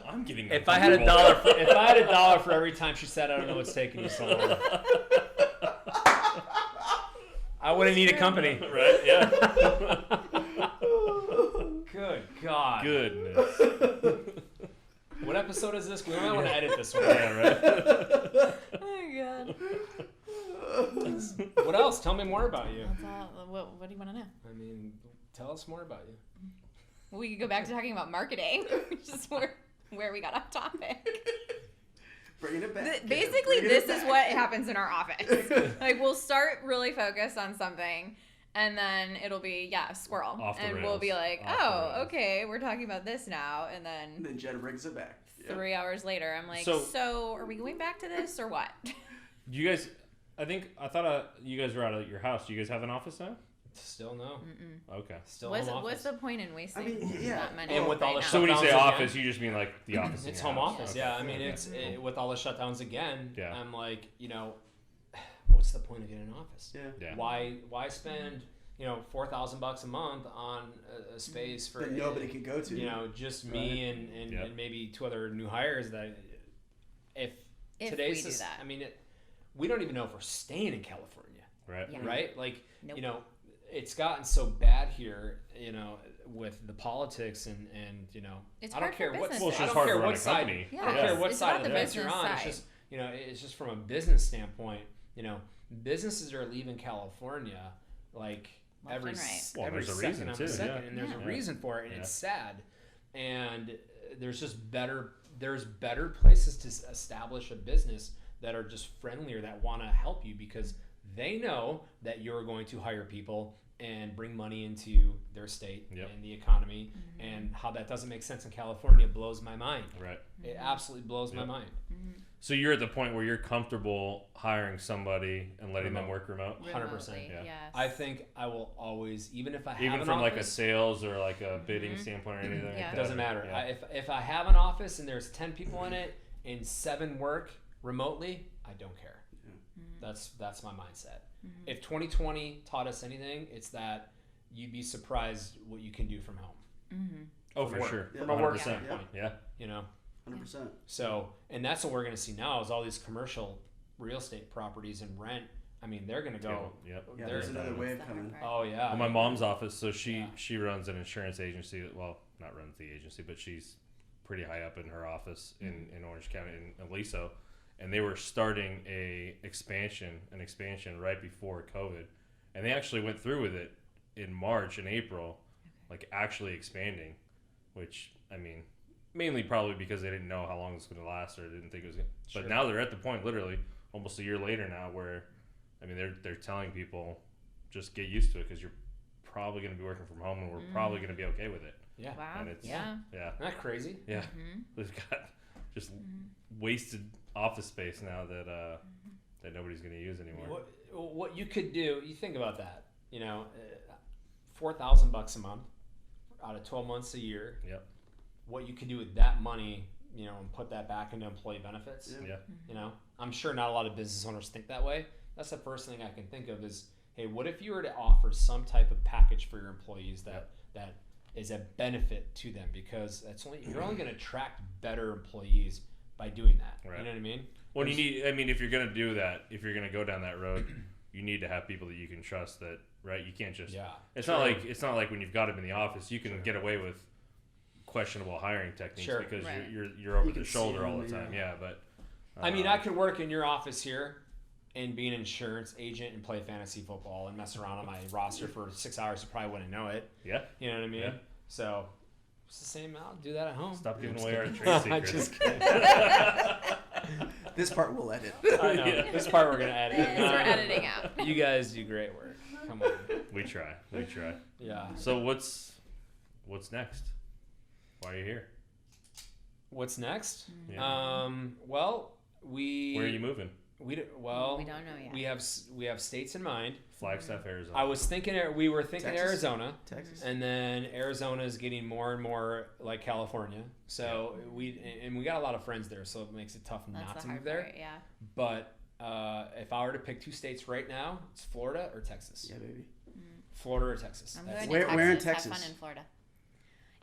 I'm getting. If I had a dollar for every time she said, "I don't know what's taking you so long," I wouldn't need a company, right? Yeah. Good God. Goodness. What episode is this? We might want to edit this one. Yeah, right. Oh my God. What else? Tell me more about you. That's all, what do you want to know? I mean, tell us more about you. Well, we could go back to talking about marketing, which is where we got off topic. Bringing it back. Basically, this is what happens in our office. Like, we'll start really focused on something, and then it'll be, squirrel. Off the and rails. we'll be like, Off the oh, rails. okay, we're talking about this now. And And then then Jenna brings it back. 3 hours later, I'm like, So- so are we going back to this or what? You guys, I thought you guys were out at your house. Do you guys have an office now? Still no. Okay. Still What's home the office. point in wasting I mean, yeah. that money? And with all the now? So when you say Shutdowns office, again. you just mean like the office. in It's your home house. office, Okay. yeah. I mean, Okay. with all the shutdowns again. Yeah. I'm like, what's the point of getting an office? Yeah. Why spend $4,000 a month on a space for That nobody can go to. just me and maybe 2 other new hires that If today's we do that. I mean, we don't even know if we're staying in California, Right. Yeah. right? Like, Nope. it's gotten so bad here, with the politics and It's I hard don't care for what business. Well, it's I just don't hard care to run what a side. company. Yeah. I don't care what It's side about of the the fence you're business on. It's side. just it's just from a business standpoint. Businesses are leaving California like Left every and right. Well, every there's a second reason of a too, second, yeah. and there's a Yeah. reason for it, and Yeah. it's sad. And there's just better places to establish a business that are just friendlier, that want to help you because they know that you're going to hire people and bring money into their state Yep. and the economy. And how that doesn't make sense in California blows my mind. Right. It absolutely blows my Yep. mind. So you're at the point where you're comfortable hiring somebody and letting them work remote? 100%, Remotely, yeah. Yes. I think I will always, even if I have Even an from like a office, sales or like a bidding standpoint or anything Yeah. like it that? doesn't matter. Yeah. If I have an office and there's 10 people in it and 7 work remotely, I don't care. That's my mindset. If 2020 taught us anything, it's that you'd be surprised what you can do from home. Oh, for work. sure. From a work 100%. standpoint. Yeah. 100%. So, and that's what we're going to see now is all these commercial real estate properties and rent I mean, they're gonna go. Yep. Yeah, There's there's another done. wave That's the coming. hard part. Oh yeah. Well, my mom's office, so she Yeah. runs an insurance agency. Well, not runs the agency, but she's pretty high up in her office in Orange County in Aliso, and they were starting an expansion right before COVID, and they actually went through with it in March and April, like actually expanding, which I mean, mainly probably because they didn't know how long it was going to last or didn't think it was. Sure. But now they're at the point, literally almost a year later now, where I mean they're telling people just get used to it because you're probably going to be working from home and we're probably going to be okay with it. Yeah. Wow. And it's Yeah. yeah. Isn't that crazy? Yeah, Mm-hmm. they've got just wasted office space now that that nobody's going to use anymore. What you could do? You think about that. You know, $4,000 a month out of 12 months a year. Yep. What you could do with that money, you know, and put that back into employee benefits. Yeah. You know, I'm sure not a lot of business owners think that way. That's the first thing I can think of is, hey, what if you were to offer some type of package for your employees that is a benefit to them, because you're only going to attract better employees by doing that. Right. You know what I mean? Well, if you're going to do that, if you're going to go down that road, you need to have people that you can trust. That right, you can't just. Yeah. It's not like when you've got them in the office, you can get away with questionable hiring techniques Sure. because Right. you're over You the can shoulder see all them, the time. yeah. Yeah, but. I mean, I could work in your office here and be an insurance agent and play fantasy football and mess around on my roster for 6 hours. You probably wouldn't know it. Yeah. You know what I mean? Yeah. So it's the same. I'll do that at home. Stop giving I'm away our just trade kidding. I'm secrets. just kidding. This part we'll edit. I know. This part we're gonna edit. This we're editing out. You guys do great work. Come on. We try. Yeah. So what's next? Why are you here? What's next? Yeah. Well, Where are you moving? we don't know yet. We have states in mind. Flagstaff, Arizona. I was thinking. We were thinking Texas? Arizona. Texas. And then Arizona is getting more and more like California. So we got a lot of friends there, so it makes it tough That's not the to hard move there. part, yeah. But if I were to pick two states right now, it's Florida or Texas. Yeah, baby. Florida or Texas. I'm That's going it. to Texas. Where in Have Texas? fun in Florida.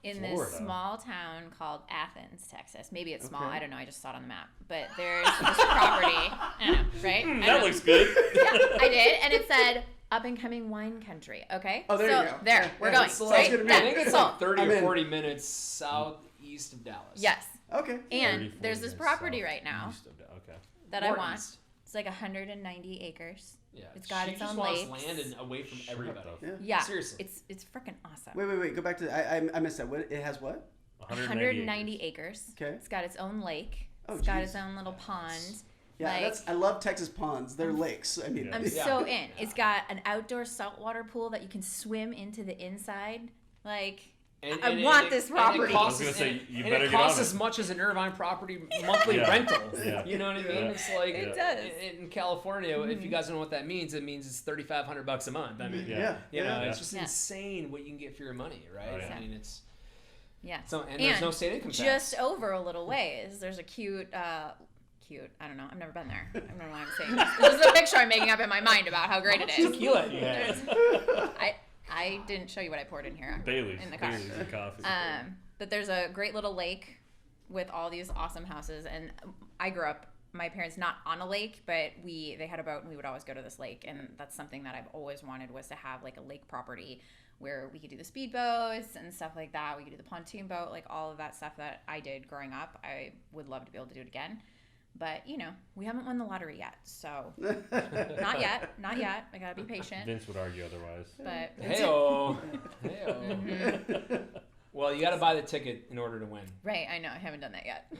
In Florida. this small town called Athens, Texas. Maybe it's small. Okay. I don't know. I just saw it on the map. But there's this property. I don't know, right? I that know. looks good. Yeah, I did. And it said up and coming wine country. Okay. Oh, there so you go. There, Yeah, we're yeah, going. sounds Right? good to me. I think it's So, like 30 I'm or in. 40 minutes southeast of Dallas. yes. Okay. And 30, there's 40 this minutes property south right now east of okay. that More I want. east. It's like 190 acres. Yeah. It's got she its just own wants lakes. land and away from Shut everybody. the- Yeah. Yeah. Seriously. It's freaking awesome. Wait. Go back to I missed that. What it has? What? 190 acres. Okay. It's got its own lake. Oh, It's got geez. its own little pond. Yeah, Like- I love Texas ponds. They're lakes. I mean, I'm Yeah. so in. It's got an outdoor saltwater pool that you can swim into the inside. Like, I want this property. I was gonna say, you better it get on costs it. as much as an Irvine property monthly Yeah. rental. Yeah. You know what I mean? Yeah. It's like It does. in California. If you guys don't know what that means, it means it's $3,500 a month. I mean, yeah. you know, Yeah. it's just Yeah. insane what you can get for your money, right? Oh, yeah. I mean, it's yeah. and there's no state income tax. Just over a little ways, there's a cute, I don't know. I've never been there. I don't know why I'm saying this. This is a picture I'm making up in my mind about how great it is. Tequila, yeah. I didn't show you what I poured in here. Bailey's. In the car. Bailey's and coffee. But there's a great little lake with all these awesome houses, and I grew up. My parents not on a lake, but they had a boat, and we would always go to this lake, and that's something that I've always wanted, was to have like a lake property where we could do the speedboats and stuff like that. We could do the pontoon boat, like all of that stuff that I did growing up. I would love to be able to do it again. But, we haven't won the lottery yet, so not yet. I gotta be patient. Vince would argue otherwise. But Hey-o. Mm-hmm. Well, you got to buy the ticket in order to win. right, I know, I haven't done that yet.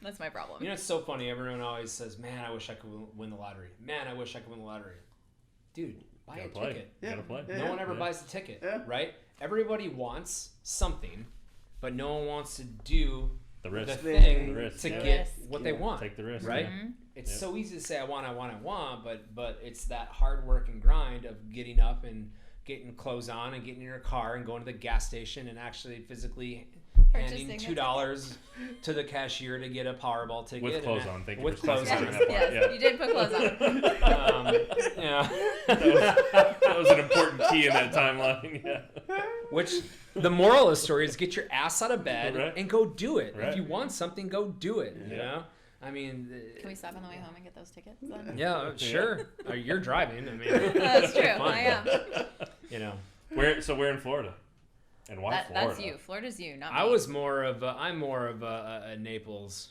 That's my problem. You know, it's so funny. Everyone always says, "Man, I wish I could win the lottery." Man, I wish I could win the lottery. Dude, buy Gotta a play. ticket. Yeah. Gotta play. Yeah. No one ever buys the ticket, Yeah. right? Everybody wants something, but no one wants to do The the risk. thing The risk, to yeah. get Risk. what they want, Take the risk. right? yeah. Mhm. It's Yep. so easy to say, I want, but it's that hard work and grind of getting up and getting clothes on and getting in your car and going to the gas station and actually physically handing Purchasing the $2 to the cashier to get a Powerball ticket. With and clothes that- on. Thank you with for clothes on. specifying that part. Yes, Yeah. you did put clothes on. Yeah. That was an important key in that timeline. Yeah. Which the moral of the story is get your ass out of bed Right. and go do it. Right. If you want something, go do it. You Yeah. know. I mean, Can we stop on the way home and get those tickets then? yeah, sure. You're driving. I mean, That's true. fun. I am. You know, We're in Florida, and why Florida? That's you. Florida's you, not me. I'm more of a Naples,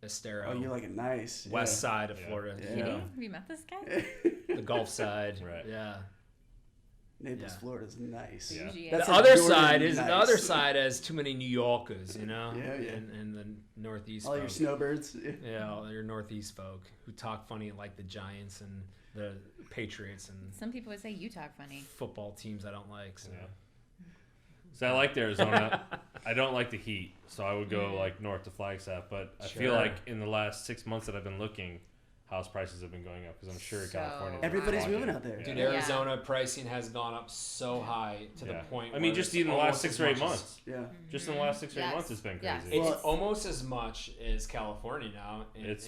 Estero. Oh, you like it nice. West side of Florida. Yeah. You know, Have you met this guy? the Gulf side. Right. Yeah. Naples, Yeah. Florida's nice. Yeah. UGA. That's The a other Jordan side is nice. the other side has too many New Yorkers, you know. Yeah, yeah. And the Northeast. All your folk. snowbirds. Yeah, all your Northeast folk who talk funny like the Giants and the Patriots and Some people would say you talk funny. football teams I don't like. So. Yeah. So I liked Arizona. I don't like the heat, so I would go like north to Flagstaff. But I feel Sure. like in the last 6 months that I've been looking, house prices have been going up because I'm sure So California. Everybody's moving out there. Dude, Yeah. Arizona pricing has gone up so high to the point. I mean, where just it's in the last almost 6 as or 8 much as- months. Yeah. Just in the last 6 or 8 Yes. months, it's been Yes. crazy. It's Well- almost as much as California now. And It's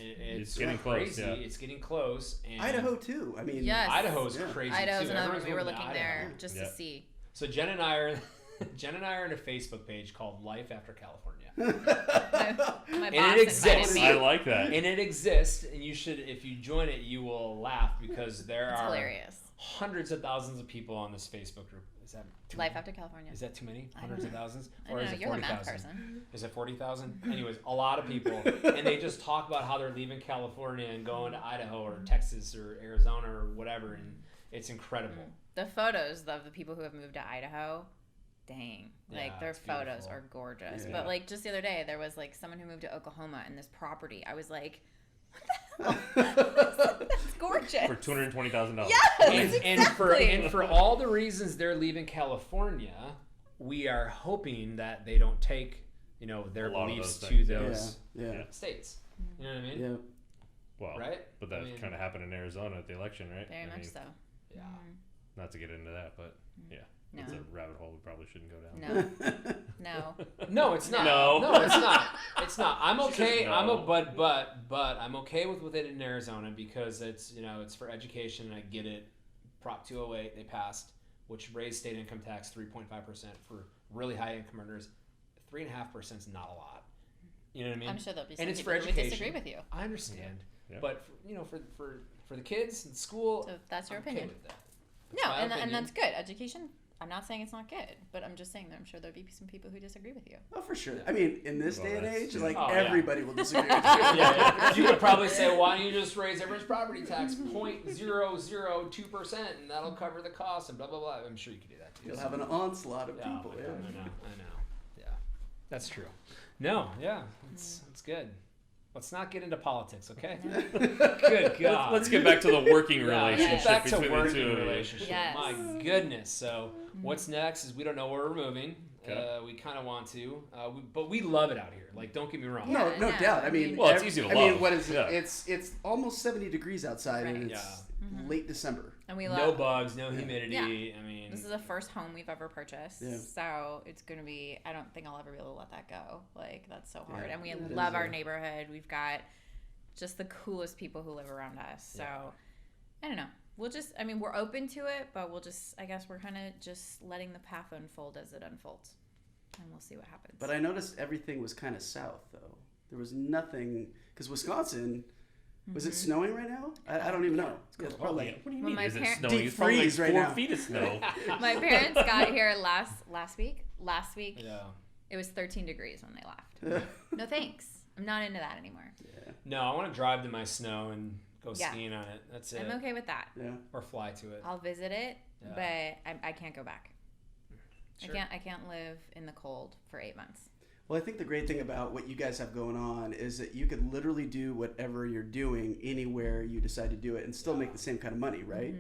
getting close, crazy. yeah. It's getting close. And Idaho too. I mean, Yes. Idaho's Yeah. crazy Idaho's too. another one Everyone's we were moving to looking Idaho. there just Yeah. to see. So Jen and I are in a Facebook page called Life After California. My And boss it exists. invited me. I like that. And it exists, and you should, if you join it, you will laugh because there It's are hilarious. hundreds of thousands of people on this Facebook group. Is that too Life many? After California. Is that too many? I Hundreds don't of thousands? I Or don't is know. it You're the math 40,000? person. Is it 40,000? Anyways, a lot of people, and they just talk about how they're leaving California and going to Idaho or Texas or Arizona or whatever, and it's incredible. The photos of the people who have moved to Idaho, dang. Like Yeah, their it's photos beautiful. are gorgeous. Yeah. But like just the other day there was like someone who moved to Oklahoma and this property. I was like, what the hell? That's gorgeous. For $220,000. Yes, exactly. And for all the reasons they're leaving California, we are hoping that they don't take, their A lot of beliefs those to things, those Yeah. Yeah. states. You know what I mean? Yeah. Well, Right? but that I mean- kind of happened in Arizona at the election, right? Very I much mean, so. Yeah. Not to get into that, but yeah, No. it's a rabbit hole we probably shouldn't go down. No. No. No, it's not. No. It's not. It's not. I'm She okay. says I'm no. a but I'm okay with it in Arizona because it's it's for education and I get it. Prop 208 they passed, which raised state income tax 3.5% for really high income earners. 3.5% is not a lot. You know what I mean? I'm sure there'll be some And it's people for who would education. disagree with you. I understand, Yeah. but for the kids and school, So that's your I'm okay opinion. with that. That's No, my and opinion. that's good. Education, I'm not saying it's not good, but I'm just saying that I'm sure there'll be some people who disagree with you. Oh, for sure. I mean, in this Well, day and that's- age, yeah. like Oh, yeah. everybody will disagree with you. Yeah. You could probably say, why don't you just raise everyone's property tax 0.002% and that'll cover the cost and blah blah blah. I'm sure you could do that too. You'll have an onslaught of Yeah, people. I Yeah. know. Yeah, that's true. No, yeah, it's good. Let's not get into politics, okay? Good God. Let's get back to the working Yeah, let's relationship get back to between the working two of you. relationship. Yes. My goodness. So what's next is we don't know where we're moving. Okay. We kind of want to, but we love it out here. Like, don't get me wrong. No, Yeah, no no, doubt. I I mean, mean- Well, it's easy to I mean, love. what is it? Yeah. It's almost 70 degrees outside, and Right. it's late December. And we No love bugs, no humidity. Yeah. I mean, This is the first home we've ever purchased. Yeah. So it's going to be, I don't think I'll ever be able to let that go. Like, that's so hard. Yeah, And we it love is, our yeah. neighborhood. We've got just the coolest people who live around us. So I don't know. We'll just, I mean, we're open to it, but I guess we're kind of just letting the path unfold as it unfolds. And we'll see what happens. But I noticed everything was kind of south, though. There was nothing, because Wisconsin, was it snowing right now? I don't even know. It's probably What do you Well, mean? my Is it parent- snowing? Deep It's probably freeze like right 4 now. feet of snow. my parents got here last week. Last week, yeah. it was 13 degrees when they left. No thanks. I'm not into that anymore. No, I want to drive to my snow and go Yeah. skiing on it. That's it. I'm okay with that. Yeah. Or fly to it. I'll visit it, Yeah. but I can't go back. Sure. I can't live in the cold for 8 months. Well, I think the great thing about what you guys have going on is that you could literally do whatever you're doing anywhere you decide to do it and still make the same kind of money, right?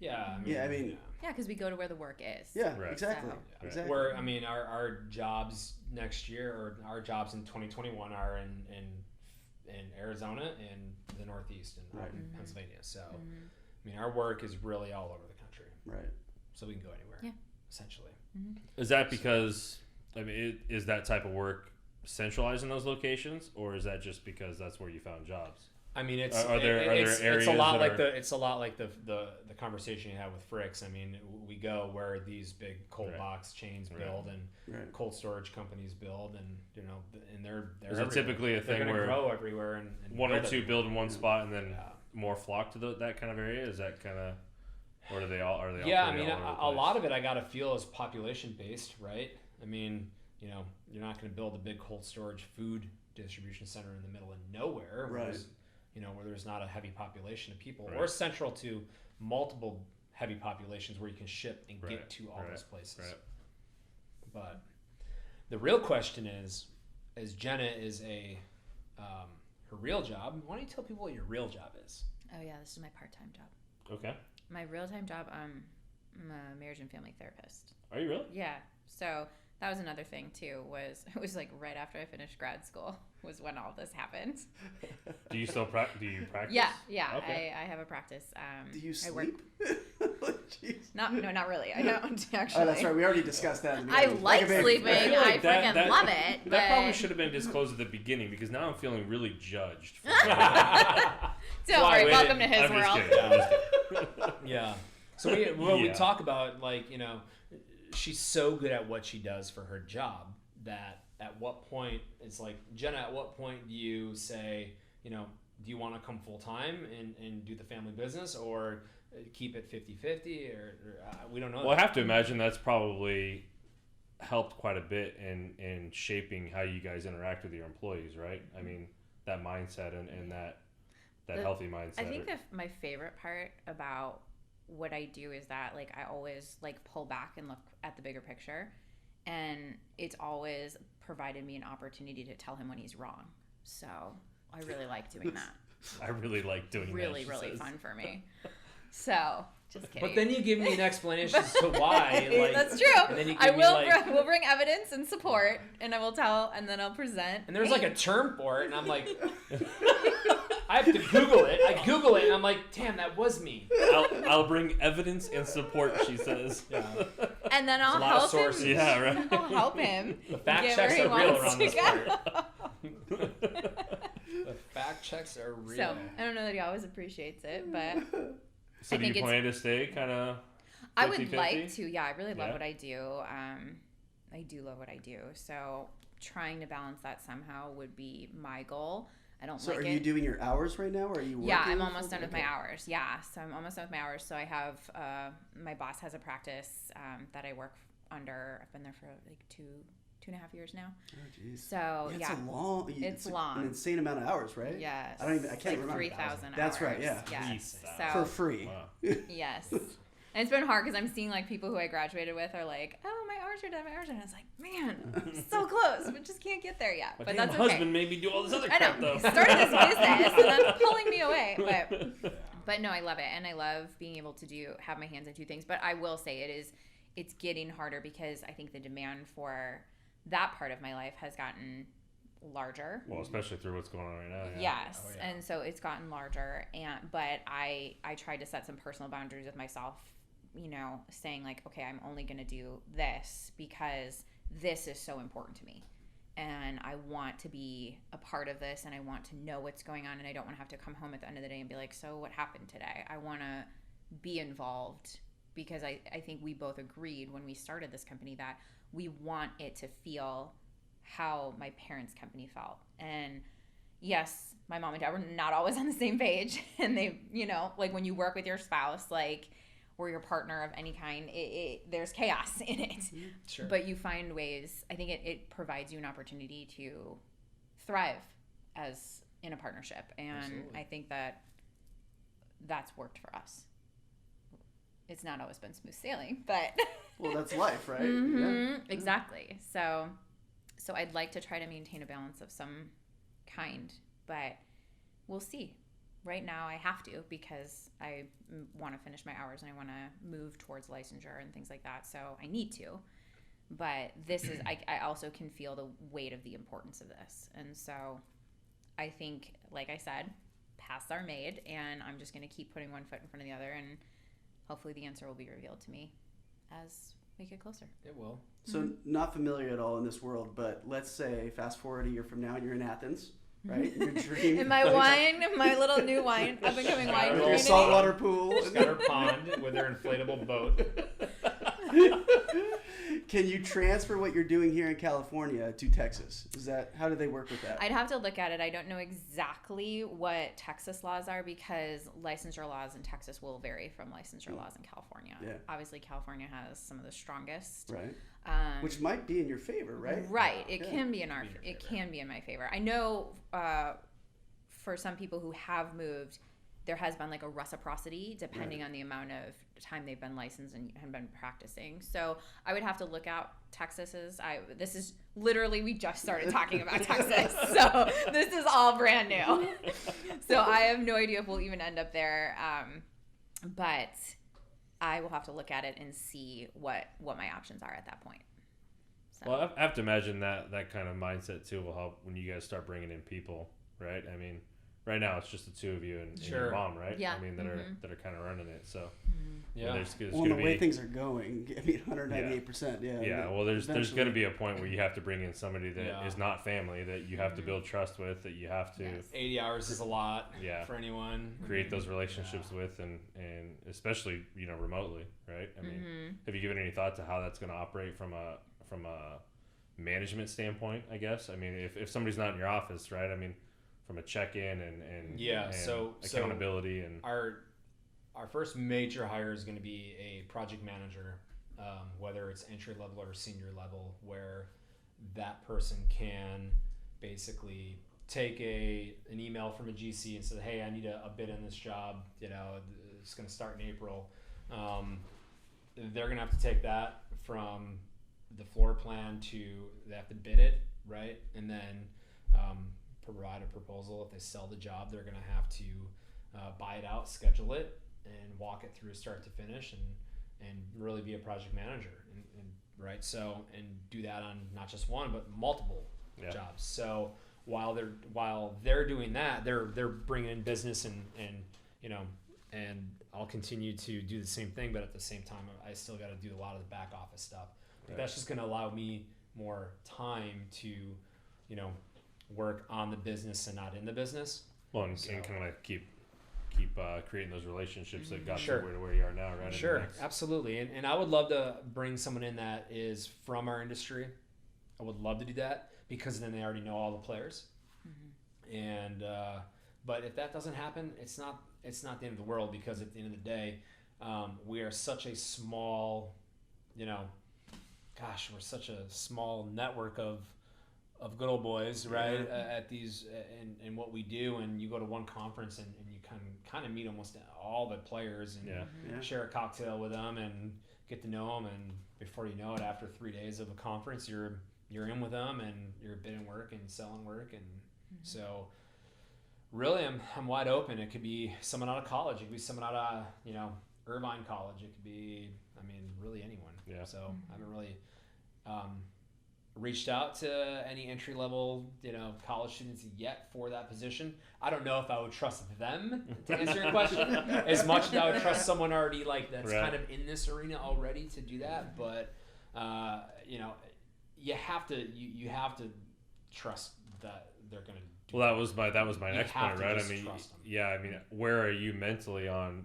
Yeah. Yeah, I mean- Yeah, because we go to where the work is. Yeah, Right. exactly. So- Right. Exactly. Where, I mean, our jobs next year, or our jobs in 2021 are in Arizona and the Northeast and out in Pennsylvania. So, I mean, our work is really all over the country. Right. So we can go anywhere. Yeah. Essentially. Is that because, I mean, is that type of work centralized in those locations, or is that just because that's where you found jobs? I mean, it's Are there areas it's a lot like that the conversation you had with FREEZ. I mean, we go where these big cold box chains build and cold storage companies build, and and they're is it typically a thing where grow everywhere and one or two build in one spot and then more flock to that kind of area? Is that kind of, or are they all? Yeah, I mean, a lot of it I gotta feel is population based, right? I mean, you're not going to build a big cold storage food distribution center in the middle of nowhere, right? Where there's not a heavy population of people, or central to multiple heavy populations where you can ship and get to all those places. Right. But the real question is, as Jenna is her real job, why don't you tell people what your real job is? Oh yeah, this is my part-time job. Okay. My real-time job, I'm a marriage and family therapist. Are you really? Yeah. So that was another thing too. It was like right after I finished grad school was when all this happened. Do you still practice? Yeah. Okay. I have a practice. Do you sleep? Not really. I don't actually. Oh, that's right. We already discussed that. I like sleeping. I freaking love it. That probably should have been disclosed at the beginning, because now I'm feeling really judged. Don't worry. Welcome to his world. Yeah. So we talk about, like, she's so good at what she does for her job that at what point it's like, Jenna, at what point do you say, do you want to come full time and do the family business, or keep it 50-50, or we don't know. Well, I have to imagine that's probably helped quite a bit in shaping how you guys interact with your employees, right? I mean, that mindset and that healthy mindset. I think my favorite part about what I do is that, like, I always pull back and look at the bigger picture, and it's always provided me an opportunity to tell him when he's wrong. So I really like doing that. I really like doing that. Really fun for me. So just kidding. But then you give me an explanation as to why. That's true. And then you give we'll bring evidence and support, and I will tell, and then I'll present. And there's like a term for it, and I'm like, I have to Google it. I Google it, and I'm like, damn, that was me. I'll bring evidence and support, she says. Yeah. And then I'll help him. Yeah, right. I'll help him. The fact checks are real around this part. The fact checks are real. So I don't know that he always appreciates it, but so do you plan to stay kind of 50-50? I would like to. Yeah, I really love what I do. I do love what I do. So trying to balance that somehow would be my goal. I don't like it. So are you doing your hours right now, or are you working? Yeah, I'm almost done with my hours. Yeah, so I'm almost done with my hours. So I have, my boss has a practice that I work under. I've been there for like 2.5 years now. Oh, jeez. So yeah, it's long. An insane amount of hours, right? Yes. I can't remember. 3,000 hours. That's right. Yeah. Yes. So, for free. Wow. Yes. And it's been hard because I'm seeing like people who I graduated with are like, oh, my hours are done. And I was like, man, I'm so close. We just can't get there yet. But that's okay. My husband made me do all this other crap, though. I started this business, and that's pulling me away. But no, I love it, and I love being able to have my hands in two things. But I will say it's getting harder because I think the demand for that part of my life has gotten larger. Well, especially through what's going on right now. Yeah. Yes, and so it's gotten larger, but I tried to set some personal boundaries with myself. Saying like, okay, I'm only going to do this because this is so important to me. And I want to be a part of this, and I want to know what's going on, and I don't want to have to come home at the end of the day and be like, so what happened today? I want to be involved because I think we both agreed when we started this company that we want it to feel how my parents' company felt. And yes, my mom and dad were not always on the same page, and they, like when you work with your spouse, like, or your partner of any kind, there's chaos in it. Sure. But you find ways. I think it provides you an opportunity to thrive as in a partnership, and absolutely. I think that's worked for us. It's not always been smooth sailing, but well, that's life, right? Mm-hmm. Yeah. Exactly. So I'd like to try to maintain a balance of some kind, but we'll see. Right now I have to because I want to finish my hours and I want to move towards licensure and things like that. So I need to. But this is, I also can feel the weight of the importance of this. And so I think, like I said, paths are made, and I'm just going to keep putting one foot in front of the other, and hopefully the answer will be revealed to me as we get closer. It will. So not familiar at all in this world, but let's say fast forward a year from now and you're in Athens. right? Your dream. In my wine, my little new wine, up and coming wine With your community. saltwater pool. She's got her pond with her inflatable boat. Can you transfer what you're doing here in California to Texas? How do they work with that? I'd have to look at it. I don't know exactly what Texas laws are because licensure laws in Texas will vary from licensure laws in California. Yeah. Obviously, California has some of the strongest. Right. Which might be in your favor, right? Right. It can be can be in my favor. I know for some people who have moved, there has been like a reciprocity depending on the amount of time they've been licensed and been practicing. So I would have to look out Texas's. This is literally, we just started talking about Texas. So this is all brand new. So I have no idea if we'll even end up there. But I will have to look at it and see what my options are at that point. So. Well, I have to imagine that kind of mindset too will help when you guys start bringing in people, right? I mean, right now it's just the two of you and your mom, right? Yeah. I mean, that are kind of running it. So Yeah. there's Well, the way things are going, I mean, 198%. Yeah. Yeah. Well, there's going to be a point where you have to bring in somebody that is not family, that you have to build trust with, that you have to. Yes. 80 hours is a lot Yeah. for anyone. Create those relationships with, and especially remotely, right? I mean, have you given any thought to how that's going to operate from a management standpoint? I guess. I mean, if somebody's not in your office, right? I mean, from a check-in and so accountability and our first major hire is going to be a project manager, whether it's entry level or senior level, where that person can basically take an email from a GC and say, hey, I need a bid in this job. It's going to start in April. They're going to have to take that from the floor plan they have to bid it, right? And then provide a proposal. If they sell the job, they're going to have to buy it out, schedule it, and walk it through start to finish, and really be a project manager, and right. So and do that on not just one but multiple jobs. So while they're doing that, they're bringing in business and I'll continue to do the same thing, but at the same time I still got to do a lot of the back office stuff. But that's just going to allow me more time to work on the business and not in the business. Well, and kind of keep creating those relationships that got Sure. you to where you are now, right? Sure, absolutely. And I would love to bring someone in that is from our industry. I would love to do that because then they already know all the players. And but if that doesn't happen, it's not the end of the world, because at the end of the day, we are such a small, we're such a small network of good old boys, right? At these and what we do, and you go to one conference and you kind of meet almost all the players and share a cocktail with them and get to know them, and before you know it, after 3 days of a conference, you're in with them and you're bidding work and selling work, and so really I'm wide open. It could be someone out of college, it could be someone out of Irvine College, it could be really anyone. So I haven't really reached out to any entry level college students yet for that position. I don't know if I would trust them to answer your question as much as I would trust someone already that's kind of in this arena already to do that. But you have to trust that they're going to do. Well, that was my next point, right? I mean, trust them. I mean, where are you mentally on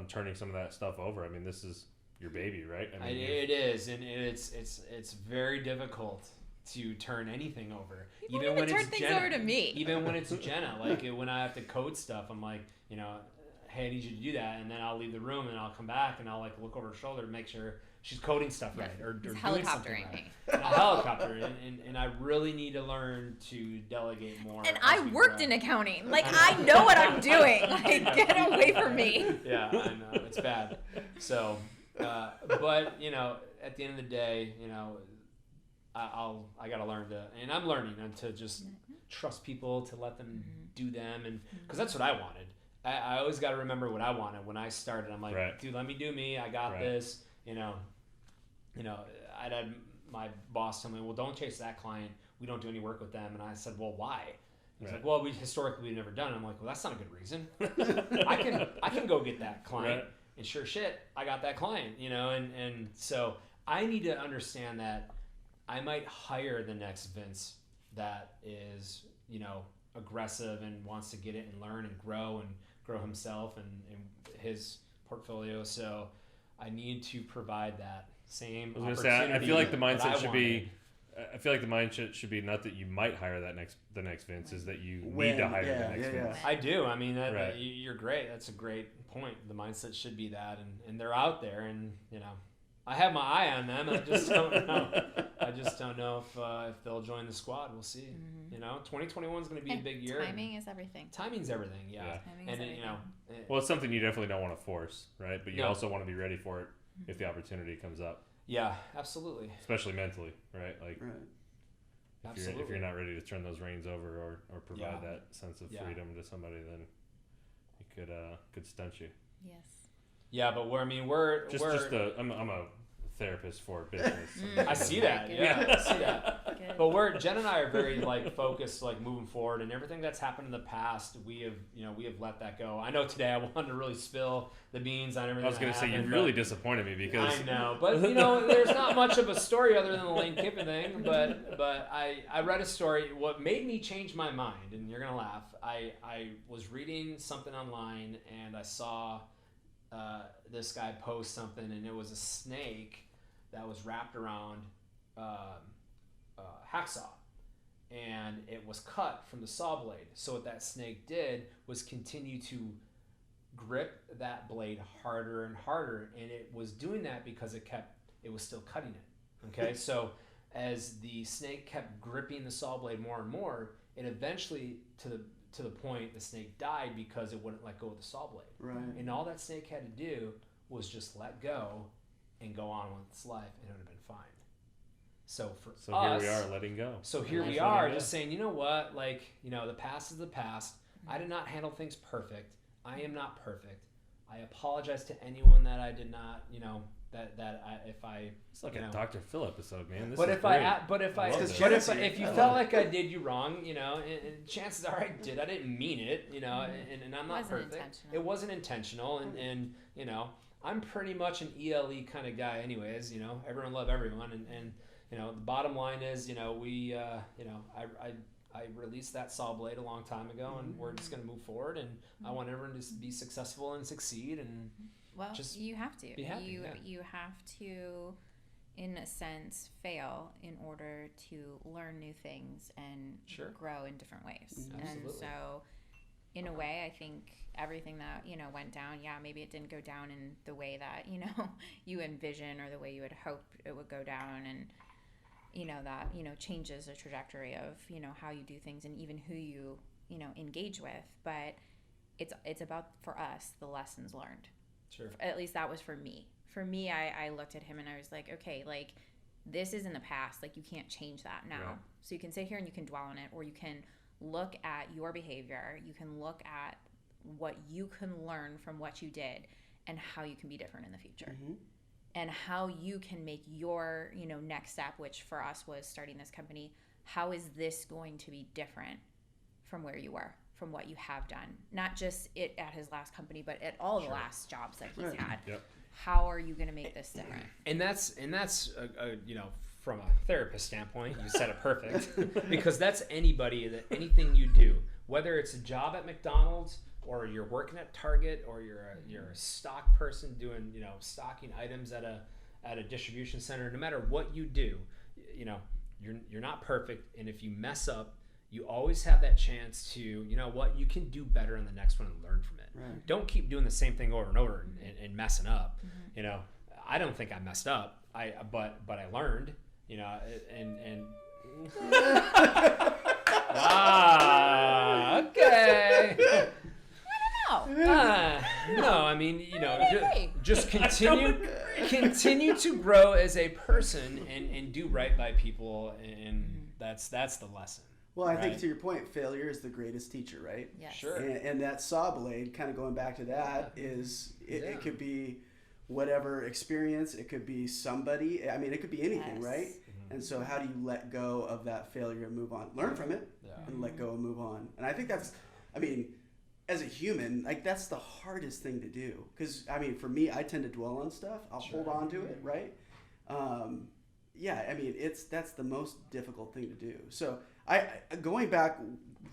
turning some of that stuff over? I mean, this is your baby, right? I mean, it is, and it's very difficult to turn anything over. You even when turn things over to me. Even when it's Jenna, when I have to code stuff, I'm like, hey, I need you to do that, and then I'll leave the room and I'll come back and I'll look over her shoulder to make sure she's coding stuff right or doing something right. Me. And a helicopter, and I really need to learn to delegate more. And I worked in accounting. I know what I'm doing. Get away from me. Yeah, I know, it's bad. So. But at the end of the day, I gotta learn to, and I'm learning to just trust people, to let them do them, and because that's what I wanted. I always got to remember what I wanted when I started. I'm like, dude, let me do me. I got this. I'd had my boss tell me, well, don't chase that client. We don't do any work with them. And I said, well, why? He's like, well, historically we've never done it. I'm like, well, that's not a good reason. I can go get that client. Right. And sure shit, I got that client, and so I need to understand that I might hire the next Vince that is, aggressive and wants to get it and learn and grow himself and his portfolio. So I need to provide that same opportunity. I feel like the mindset that I should be. I feel like the mindset should be not that you might hire the next Vince, is that you need to hire the next Vince. I do. I mean, Right. You're great. That's a great point. The mindset should be that, and they're out there, and I have my eye on them. I just don't know. I just don't know if they'll join the squad. We'll see. 2021 is going to be a big year. Timing is everything. Timing's everything. Yeah. Timing is everything. Well, it's something you definitely don't want to force, right? But you also want to be ready for it if the opportunity comes up. Yeah, absolutely. Especially mentally, right? Like, Absolutely. If you're not ready to turn those reins over or provide that sense of freedom to somebody, then it could stunt you. Yes. Yeah, but I'm a therapist for business. I see that. Yeah, I see that. Good. But Jen and I are very focused, moving forward, and everything that's happened in the past, we have let that go. I know today I wanted to really spill the beans on everything. I was going to say, you really disappointed me because I know, but there's not much of a story other than the Lane Kiffin thing. But I read a story. What made me change my mind, and you're gonna laugh. I was reading something online and I saw this guy post something, and it was a snake that was wrapped around hacksaw, and it was cut from the saw blade. So what that snake did was continue to grip that blade harder and harder, and it was doing that because it was still cutting it. Okay, so as the snake kept gripping the saw blade more and more, it eventually to the point the snake died because it wouldn't let go of the saw blade. Right. And all that snake had to do was just let go and go on with its life, and it would have been fine. So for us, here we are letting go. So here we are just saying, you know what, the past is the past. I did not handle things perfect. I am not perfect. I apologize to anyone that I did not, It's like a Dr. Phil episode, man. If you felt like I did you wrong, and chances are I did. I didn't mean it, and I'm not perfect. It wasn't intentional, and I'm pretty much an ELE kind of guy, anyways. Everyone love everyone, and the bottom line is, I released that saw blade a long time ago, and we're just going to move forward, and I want everyone to be successful and succeed, and just you have to. Be happy, you have to, in a sense, fail in order to learn new things and grow in different ways. Absolutely. And so, in a way, I think everything that went down, maybe it didn't go down in the way that you envision or the way you had hoped it would go down, and that changes the trajectory of how you do things and even who you engage with. But it's about, for us, the lessons learned. Sure. At least that was for me. For me, I looked at him and I was like, okay, this is in the past. You can't change that now. Right. So you can sit here and you can dwell on it, or you can look at your behavior. You can look at what you can learn from what you did and how you can be different in the future. Mm-hmm. And how you can make your, next step, which for us was starting this company. How is this going to be different from where you were, from what you have done? Not just it at his last company, but at all the last jobs that he's had. Yep. How are you going to make this different? And that's from a therapist standpoint, you said it perfect. Because that's anything you do, whether it's a job at McDonald's, or you're working at Target, or you're a stock person doing stocking items at a distribution center. No matter what you do, you're not perfect, and if you mess up, you always have that chance to you can do better in the next one and learn from it. Right. Don't keep doing the same thing over and over and messing up. Mm-hmm. I don't think I messed up. But I learned. And okay. No, I mean, just continue to grow as a person and do right by people, and that's the lesson. Well, I think to your point, failure is the greatest teacher, right? Yes. Sure. And that saw blade, kind of going back to that, is it could be whatever experience, it could be somebody, I mean, it could be anything, right? Mm-hmm. And so how do you let go of that failure and move on? Learn from it and let go and move on. And I think that's, as a human, that's the hardest thing to do. Because, for me, I tend to dwell on stuff. I'll hold on to it, right? That's the most difficult thing to do. So I going back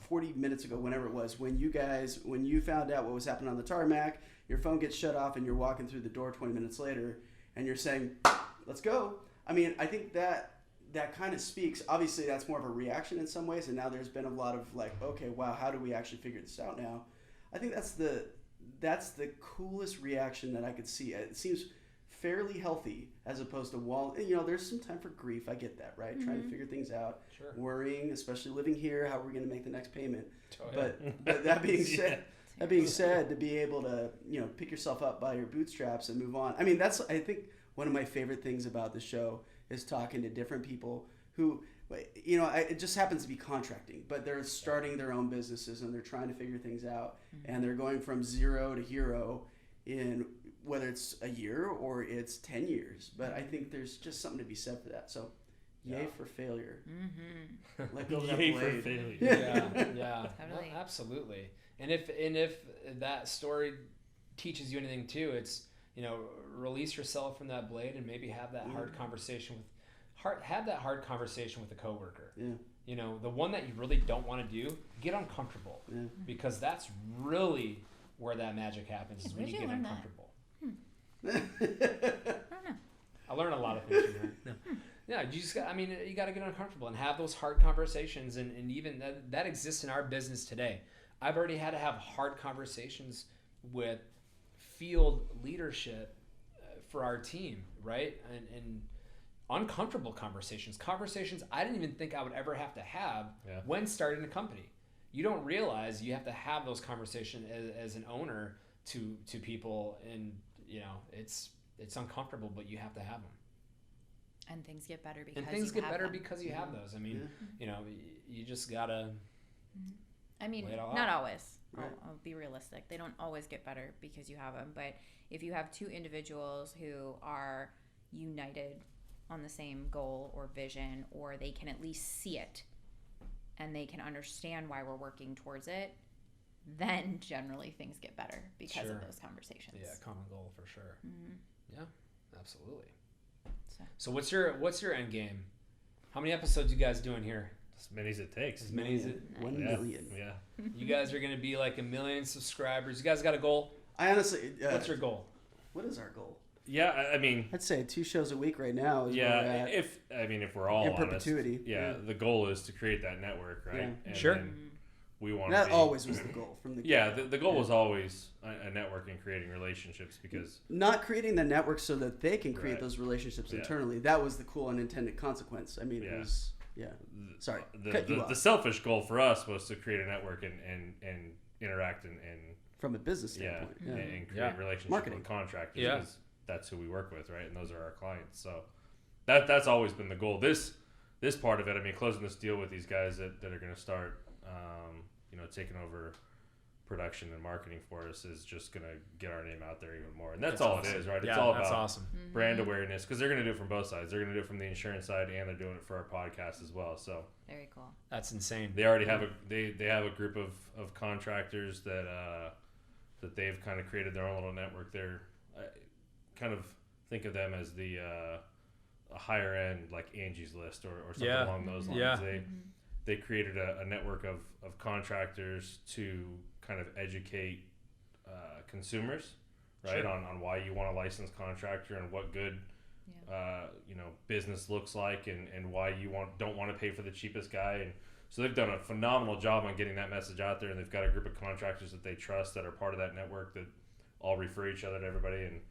40 minutes ago, whenever it was, when you found out what was happening on the tarmac, your phone gets shut off and you're walking through the door 20 minutes later and you're saying, let's go. I mean, I think that kind of speaks, obviously that's more of a reaction in some ways, and now there's been a lot of like, okay, wow, how do we actually figure this out now? I think that's the coolest reaction that I could see. It seems fairly healthy as opposed to there's some time for grief. I get that, right? Trying to figure things out, worrying, especially living here, how are we going to make the next payment? But that being said, to be able to, pick yourself up by your bootstraps and move on. I mean, that's, I think, one of my favorite things about the show is talking to different people who, it just happens to be contracting, but they're starting their own businesses and they're trying to figure things out, and they're going from zero to hero in whether it's a year or it's 10 years. But I think there's just something to be said for that. So, yay for failure. Mm-hmm. Let go of that blade. Yay for failure. Yeah. Totally. No, absolutely. And if that story teaches you anything too, it's, release yourself from that blade and maybe have that hard conversation with a coworker. Yeah. The one that you really don't want to do, get uncomfortable, because that's really where that magic happens, is when you get uncomfortable. I don't know. I learned a lot of things from her. Yeah, you got to get uncomfortable and have those hard conversations, and even that exists in our business today. I've already had to have hard conversations with field leadership for our team, right? And uncomfortable conversations I didn't even think I would ever have to have when starting a company. You don't realize you have to have those conversations as an owner to people, and it's uncomfortable, but you have to have them. And things get better because you have those. I mean, you just gotta. I mean, not always. I'll be realistic. They don't always get better because you have them. But if you have two individuals who are united on the same goal or vision, or they can at least see it and they can understand why we're working towards it, then generally things get better because of those conversations. Yeah, common goal for sure. Mm-hmm. Yeah, absolutely. So what's your end game? How many episodes you guys doing here? As many as it takes. As many as it. 1 million. Yeah. You guys are going to be like 1 million subscribers. You guys got a goal? I honestly. What's your goal? What is our goal? Yeah, I mean, I'd say 2 shows a week right now. Is where we're at. if we're all in honest, perpetuity. the goal is to create that network, right? Yeah. And sure. then we want that always was the goal from the the goal was always a network and creating relationships, because not creating the network so that they can create Right. those relationships internally. That was the cool unintended consequence. I mean, it was sorry. The selfish goal for us was to create a network and interact and from a business standpoint. and create relationships Marketing. with contractors, because that's who we work with, right? And those are our clients. So that's always been the goal. This part of it, I mean, closing this deal with these guys that are going to start, taking over production and marketing for us, is just going to get our name out there even more. And that's all awesome. it is, right? Yeah, it's all that's about awesome. brand awareness, because they're going to do it from both sides. They're going to do it from the insurance side, and they're doing it for our podcast as well. So very cool. That's insane. they already have they have a group of contractors that they've kind of created their own little network. They're kind of think of them as the a higher end, like Angie's List or something along those lines. Yeah. They created a network of contractors to kind of educate consumers, right, on why you want a licensed contractor and what good business looks like, and why you don't want to pay for the cheapest guy. And so they've done a phenomenal job on getting that message out there, and they've got a group of contractors that they trust that are part of that network that all refer each other to everybody. And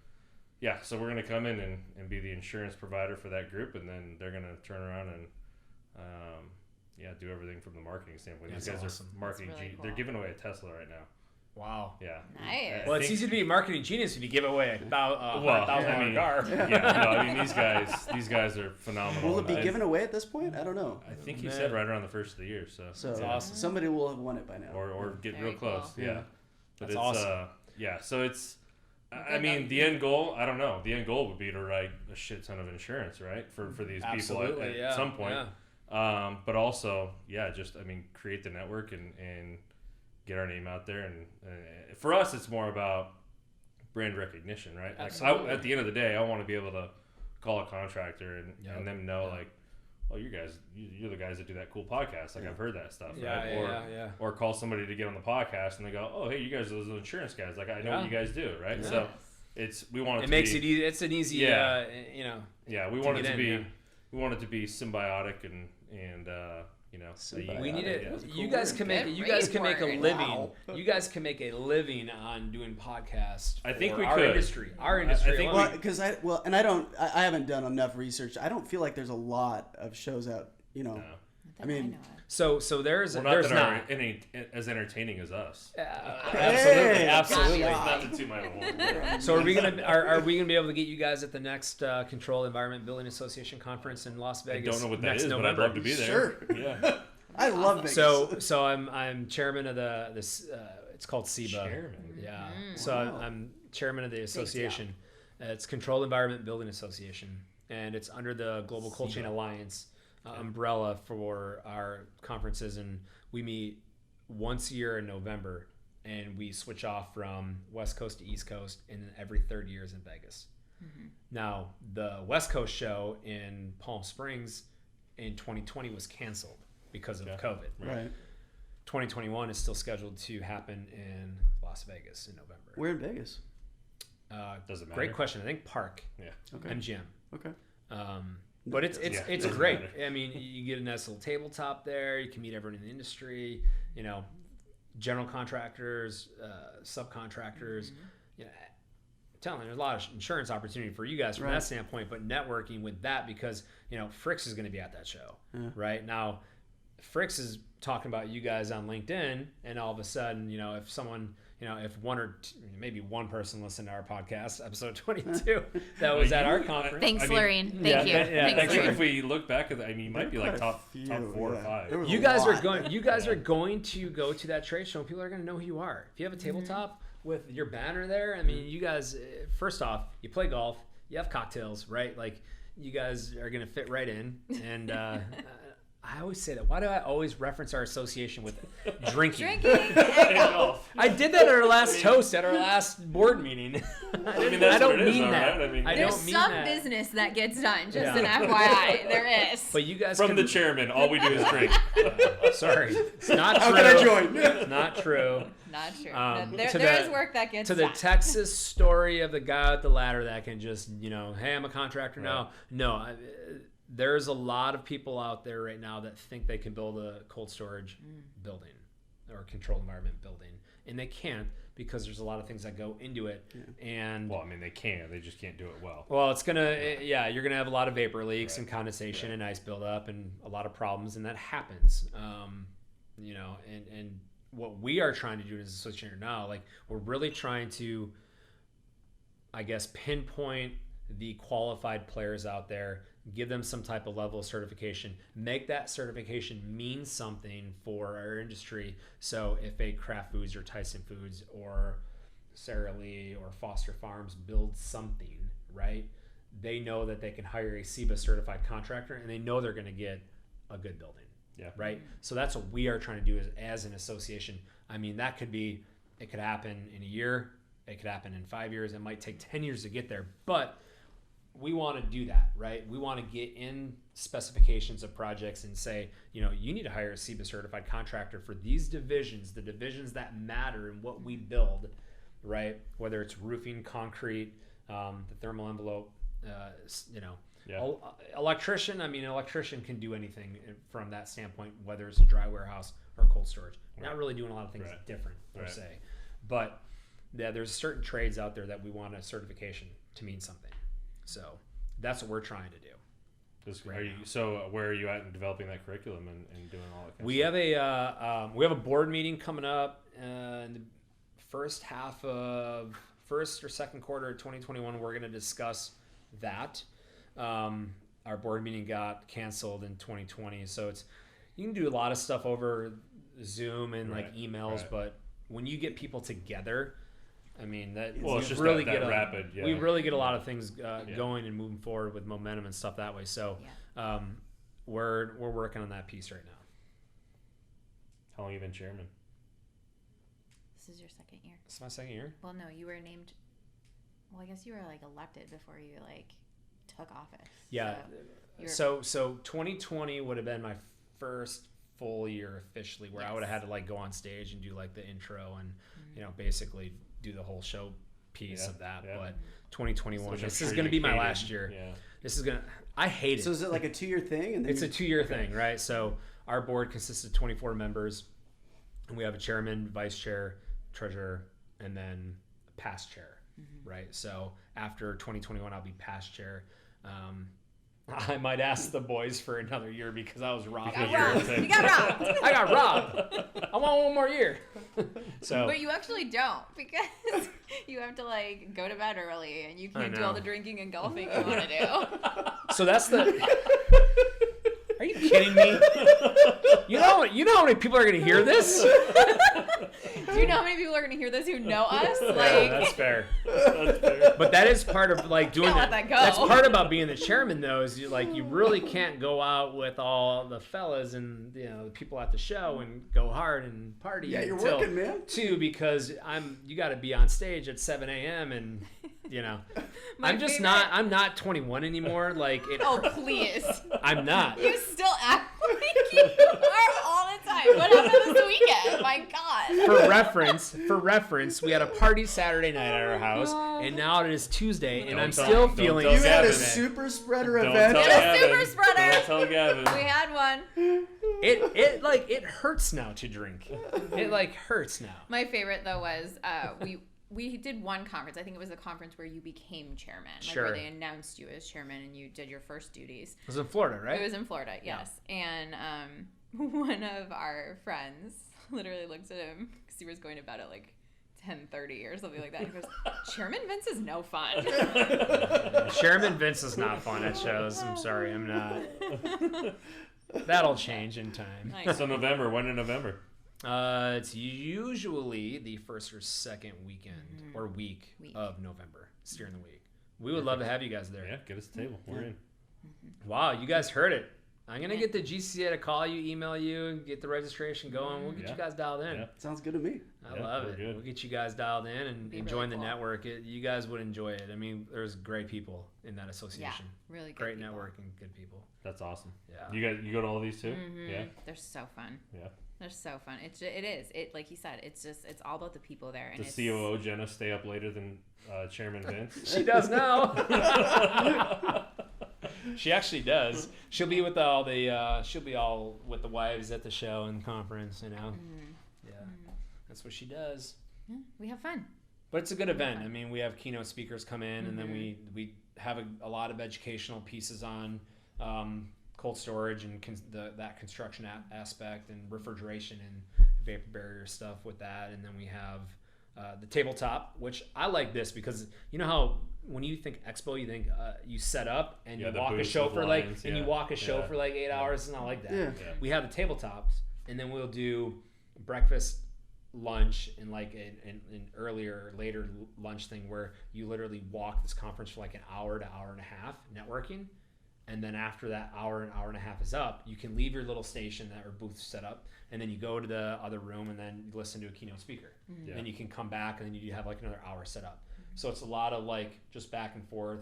so we're going to come in and be the insurance provider for that group, and then they're going to turn around and do everything from the marketing standpoint. These guys awesome. are marketing That's really cool. They're giving away a Tesla right now. Wow. Yeah. Nice. Well, it's easy to be a marketing genius if you give away a $1,000 car. I mean, these guys are phenomenal. Will it be given away at this point? I don't know. I think he said right around the first of the year. So That's awesome. Somebody will have won it by now. or get Very real close. cool. Yeah. But That's it's awesome. so it's I mean, the end goal, I don't know. The end goal would be to write a shit ton of insurance, right? For these people at some point. Yeah. But also, create the network and get our name out there. And for us, it's more about brand recognition, right? Like at the end of the day, I want to be able to call a contractor and them know, like, oh, you're the guys that do that cool podcast. Like I've heard that stuff, right? Yeah. Or call somebody to get on the podcast, and they go, oh, hey, you guys are those insurance guys. Like I know what you guys do, right? Yeah. So we want it. It makes it easy. It's an easy, you know. Yeah, we want it to be. We want it to be symbiotic and we need it. That's a cool You guys word. can make. You guys can make a living. You guys can make a living on doing podcasts. I think for we our could. industry. Our industry. I think alone. Well, because I haven't done enough research. I don't feel like there's a lot of shows out. You know, No. I mean, So there's Well, there's not not. that are as entertaining as us. Absolutely. Not to toot my own horn. So are we gonna be able to get you guys at the next Controlled Environment Building Association conference in Las I Vegas? don't know what that next is, November? but I'd love to be there. Sure. Yeah. I love Vegas. So I'm chairman of this. It's called CEBA. Chairman. Yeah. So I'm chairman of the association. It's Controlled Environment Building Association, and it's under the Global Cold Chain Alliance umbrella for our conferences, and we meet once a year in November, and we switch off from West Coast to East Coast, and then every third year is in Vegas. Now, the West Coast show in Palm Springs in 2020 was canceled because of COVID. right. 2021 is still scheduled to happen in Las Vegas in November. We're in Vegas. Doesn't matter. Great question. I think Park, Yeah. Okay. MGM. Okay. But it's doesn't great. matter. I mean, you get a nice little tabletop there. You can meet everyone in the industry. You know, general contractors, subcontractors. Yeah, I'm telling you, there's a lot of insurance opportunity for you guys from Right. that standpoint. But networking with that, because FREEZ is going to be at that show, right now. FREEZ is talking about you guys on LinkedIn, and all of a sudden, if someone. If one or two, maybe one person listened to our podcast, episode 22, that was at our conference. Thanks, Lorraine. Thank you. yeah, Thanks, I think Lorraine. if we look back at that, you might be like top 4 or 5. There was You a guys lot. are going. You guys are going to go to that trade show. And people are going to know who you are. If you have a tabletop with your banner there, I mean, you guys. First off, you play golf. You have cocktails, right? Like, you guys are going to fit right in. And I always say that. Why do I always reference our association with drinking? I did that at our last toast at our last board meeting. I don't mean that. Right? I There's don't mean some that. business that gets done, just Yeah. an FYI. There is. But you guys From can, the chairman, all we do is drink. sorry, it's not true. How can I join? It's not true. Not sure. Um, there to is the- work that gets To the done. Texas story of the guy with the ladder that can just, hey, I'm a contractor now. No, there's a lot of people out there right now that think they can build a cold storage building or controlled environment building, and they can't because there's a lot of things that go into it. And Well, I mean, they can. They just can't do it well. well, it's you're gonna have a lot of vapor leaks and condensation and ice buildup and a lot of problems, and that happens. And what we are trying to do as a associator now, like, we're really trying to, I guess, pinpoint the qualified players out there, give them some type of level of certification, make that certification mean something for our industry. So if a Kraft Foods or Tyson Foods or Sara Lee or Foster Farms build something, right, they know that they can hire a CEBA certified contractor, and they know they're going to get a good building. Yeah. Right. So that's what we are trying to do as an association. I mean, it could happen in a year. It could happen in 5 years. It might take 10 years to get there, but we want to do that, right? We want to get in specifications of projects and say, you need to hire a CEBA certified contractor for these divisions, the divisions that matter in what we build, right? Whether it's roofing, concrete, the thermal envelope, electrician. I mean, an electrician can do anything from that standpoint, whether it's a dry warehouse or cold storage. We're not really doing a lot of things different per se, but there's certain trades out there that we want a certification to mean something. So that's what we're trying to do. So where are you at in developing that curriculum and doing all that kind We of stuff? have a board meeting coming up in the first or second quarter of 2021. We're going to discuss that. Our board meeting got canceled in 2020, so you can do a lot of stuff over Zoom and like emails, but when you get people together, I mean, it's just really that rapid. Yeah. We really get a lot of things going and moving forward with momentum and stuff that way. So we're working on that piece right now. How long have you been chairman? This is your second year. It's my second year. Well, no, you were named. Well, I guess you were like elected before you took office. Yeah. So 2020 would have been my first full year officially where I would have had to like go on stage and do like the intro and basically do the whole show piece of that. But 2021, this is going to be my last year. Yeah. This is going to, I hate it. So is it like a 2-year thing? And then it's a 2-year thing, right? So our board consists of 24 members, and we have a chairman, vice chair, treasurer, and then a past chair, right? So after 2021, I'll be past chair. I might ask the boys for another year because I was robbed. You got robbed. I got robbed. I want one more year. But you actually don't, because you have to like go to bed early and you can't do all the drinking and golfing you want to do. So that's the. Are you kidding me? You know how many people are going to hear this? Do you know how many people are going to hear this who know us? Like, that's fair. But that is part of like doing that. Let that go. That's part about being the chairman, though. Is you really can't go out with all the fellas and the people at the show and go hard and party. Yeah, you're working, man. 2 because you got to be on stage at 7 a.m. and I'm not 21 anymore. Like oh please. I'm not. You still act like you are all the time. What happened this weekend? My God. For reference, we had a party Saturday night at our house, and now it is Tuesday, and I'm still feeling. You had a super spreader event. Super spreader. Don't tell Gavin. We had one. It hurts now to drink. It like hurts now. My favorite though was we did one conference. I think it was the conference where you became chairman. Like sure. Where they announced you as chairman and you did your first duties. It was in Florida, right? It was in Florida, yes. Yeah. And one of our friends literally looked at him because he was going to bed at like 10:30 or something like that. He goes, Chairman Vince is no fun. Chairman Vince is not fun at shows. I'm sorry, I'm not. That'll change in time. So November, when in November? It's usually the first or second weekend or week of November. It's during the week. We would love to have you guys there. Yeah, get us a table. We're in. Wow, you guys heard it. I'm going to get the GCA to call you, email you, and get the registration going. We'll get you guys dialed in. Yeah. Sounds good to me. I love it. Good. We'll get you guys dialed in and join the network. You guys would enjoy it. I mean, there's great people in that association. Yeah, really good great people. networking, good people. That's awesome. Yeah. You go to all these too? Mm-hmm. Yeah. They're so fun. Yeah. They're so fun. It is. It like you said. It's all about the people there. And Does COO Jenna stay up later than Chairman Vince? She does now. She actually does. She'll be with all the. She'll be all with the wives at the show and conference. Yeah. That's what she does. Yeah, we have fun. But it's a good event. I mean, we have keynote speakers come in, and then we have a lot of educational pieces on cold storage and that construction aspect and refrigeration and vapor barrier stuff with that. And then we have the tabletop, which I like this because you know how when you think expo, you think you set up and you walk a show for lines, and you walk a show for like 8 hours. It's not like that. Yeah. We have the tabletops, and then we'll do breakfast, lunch, and like an earlier, later lunch thing where you literally walk this conference for like an hour to hour and a half networking. And then after that hour and a half is up, you can leave your little station or booth set up, and then you go to the other room and then you listen to a keynote speaker. Mm-hmm. Then you can come back and then you have like another hour set up. Mm-hmm. So it's a lot of like just back and forth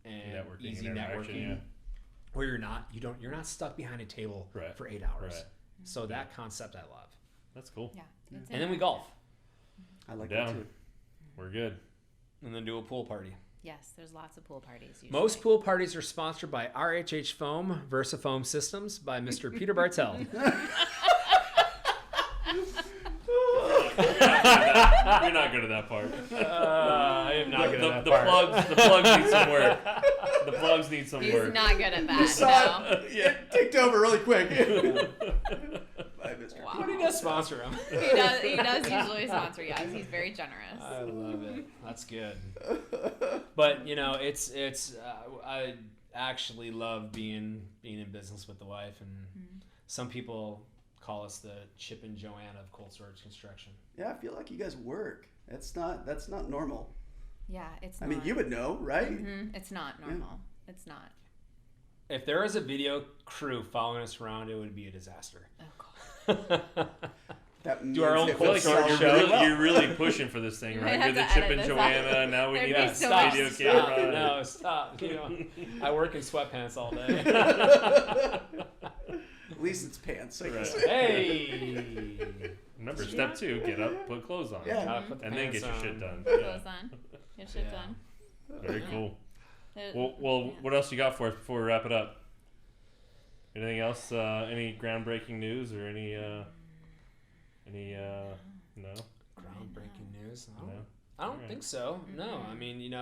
and easy networking, where you're not stuck behind a table for 8 hours. Right. So that concept I love. That's cool. Yeah. And then we golf. I like that too. We're good. And then do a pool party. Yes, there's lots of pool parties. Usually. Most pool parties are sponsored by RHH Foam, VersaFoam Systems by Mr. Peter Bartell. You're not good at that part. I am not good at that part. The plugs need some work. The plugs need some work. He's not good at that. It ticked over really quick. Wow. But he does sponsor him. He does usually sponsor. Yes, he's very generous. I love it. That's good. But it's I actually love being in business with the wife, and some people call us the Chip and Joanna of cold storage construction. Yeah, I feel like you guys work. That's not normal. Yeah, it's not. I mean, you would know, right? Mm-hmm. It's not normal. Yeah. It's not. If there was a video crew following us around, it would be a disaster. Oh, God. do our own means cold it storage will show. sell really well. You're really pushing for this thing, You right? might You're the have to Chip edit and this Joanna. out. Now we There'd need be a so Stop, video stop. camera. No, stop. You know, I work in sweatpants all day. At least it's pants. I guess. Right. Hey. Remember, step 2, get up, put clothes on. Yeah. Gotta put the And then pants get your on. shit done. Clothes on. Get shit Yeah. done. Very cool. There- Well, yeah. what else you got for us before we wrap it up? Anything else? Any groundbreaking news or any no? Groundbreaking news. No. I don't Alright. think so. No, I mean,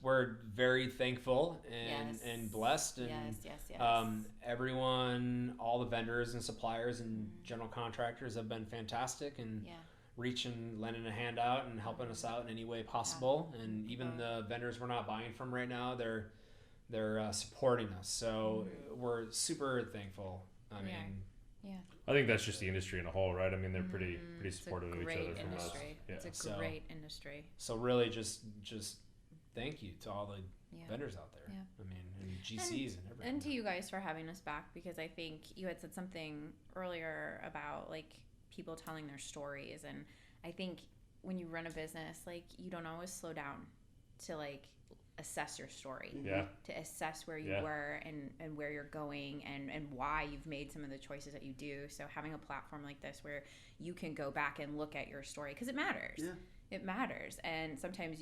we're very thankful Yes. and blessed, and Yes. everyone, all the vendors and suppliers and general contractors have been fantastic and Yeah. reaching, lending a hand out and helping us out in any way possible. And even the vendors we're not buying from right now, they're supporting us. So we're super thankful. I We are. mean, Yeah. I think that's just the industry in a whole, right? I mean, they're pretty It's a supportive of each great other from us. industry. Yeah. It's a So- great industry. so really just thank you to all the Yeah. vendors out there. Yeah. I mean, and GCs and everything. And to you guys for having us back, because I think you had said something earlier about like people telling their stories, and I think when you run a business, like you don't always slow down to like assess your story, Yeah. to assess where you Yeah. were and where you're going and why you've made some of the choices that you do. So having a platform like this where you can go back and look at your story, because it matters. Yeah. It matters. And sometimes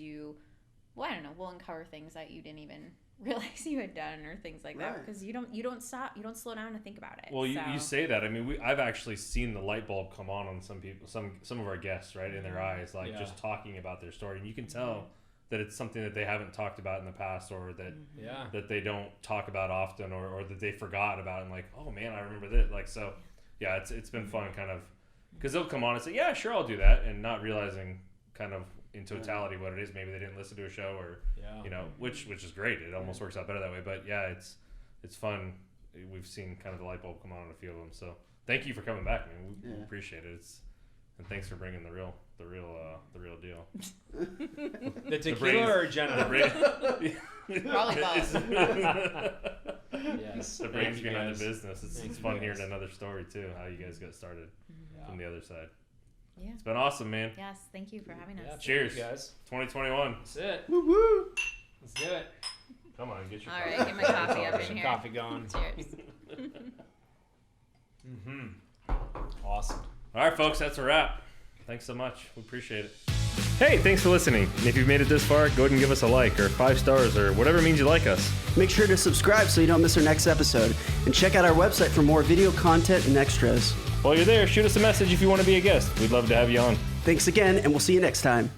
we'll uncover things that you didn't even realize you had done or things like that, Right. because you don't slow down to think about it. Well, you So- say that. I mean, I've actually seen the light bulb come on some people, some of our guests, right, in their eyes, like Yeah. just talking about their story, and you can tell that it's something that they haven't talked about in the past, or that Yeah. that they don't talk about often, or that they forgot about, and like, oh man, I remember this. Like, so yeah, it's been fun, kind of, because they'll come on and say, yeah, sure, I'll do that, and not realizing kind of in totality what it is. Maybe they didn't listen to a show, or Yeah. you know, which is great. It almost works out better that way. But yeah, it's fun. We've seen kind of the light bulb come on a few of them. So thank you for coming back, man. We appreciate it. And thanks for bringing the real deal. The tequila brains- or Jenna? Probably both. Yes. The brains Thank you, behind guys. the business. It's Thank you, fun guys. hearing another story too. How you guys got started from the other side. Yeah. It's been awesome, man. Yes. Thank you for having us. Yeah, Cheers. thank you guys. 2021. That's it. Woo woo. Let's do it. Come on, get your All coffee. right, get my coffee That's up all in good. here. Coffee going. Cheers. Awesome. All right, folks, that's a wrap. Thanks so much. We appreciate it. Hey, thanks for listening. And if you've made it this far, go ahead and give us a like or 5 stars or whatever means you like us. Make sure to subscribe so you don't miss our next episode. And check out our website for more video content and extras. While you're there, shoot us a message if you want to be a guest. We'd love to have you on. Thanks again, and we'll see you next time.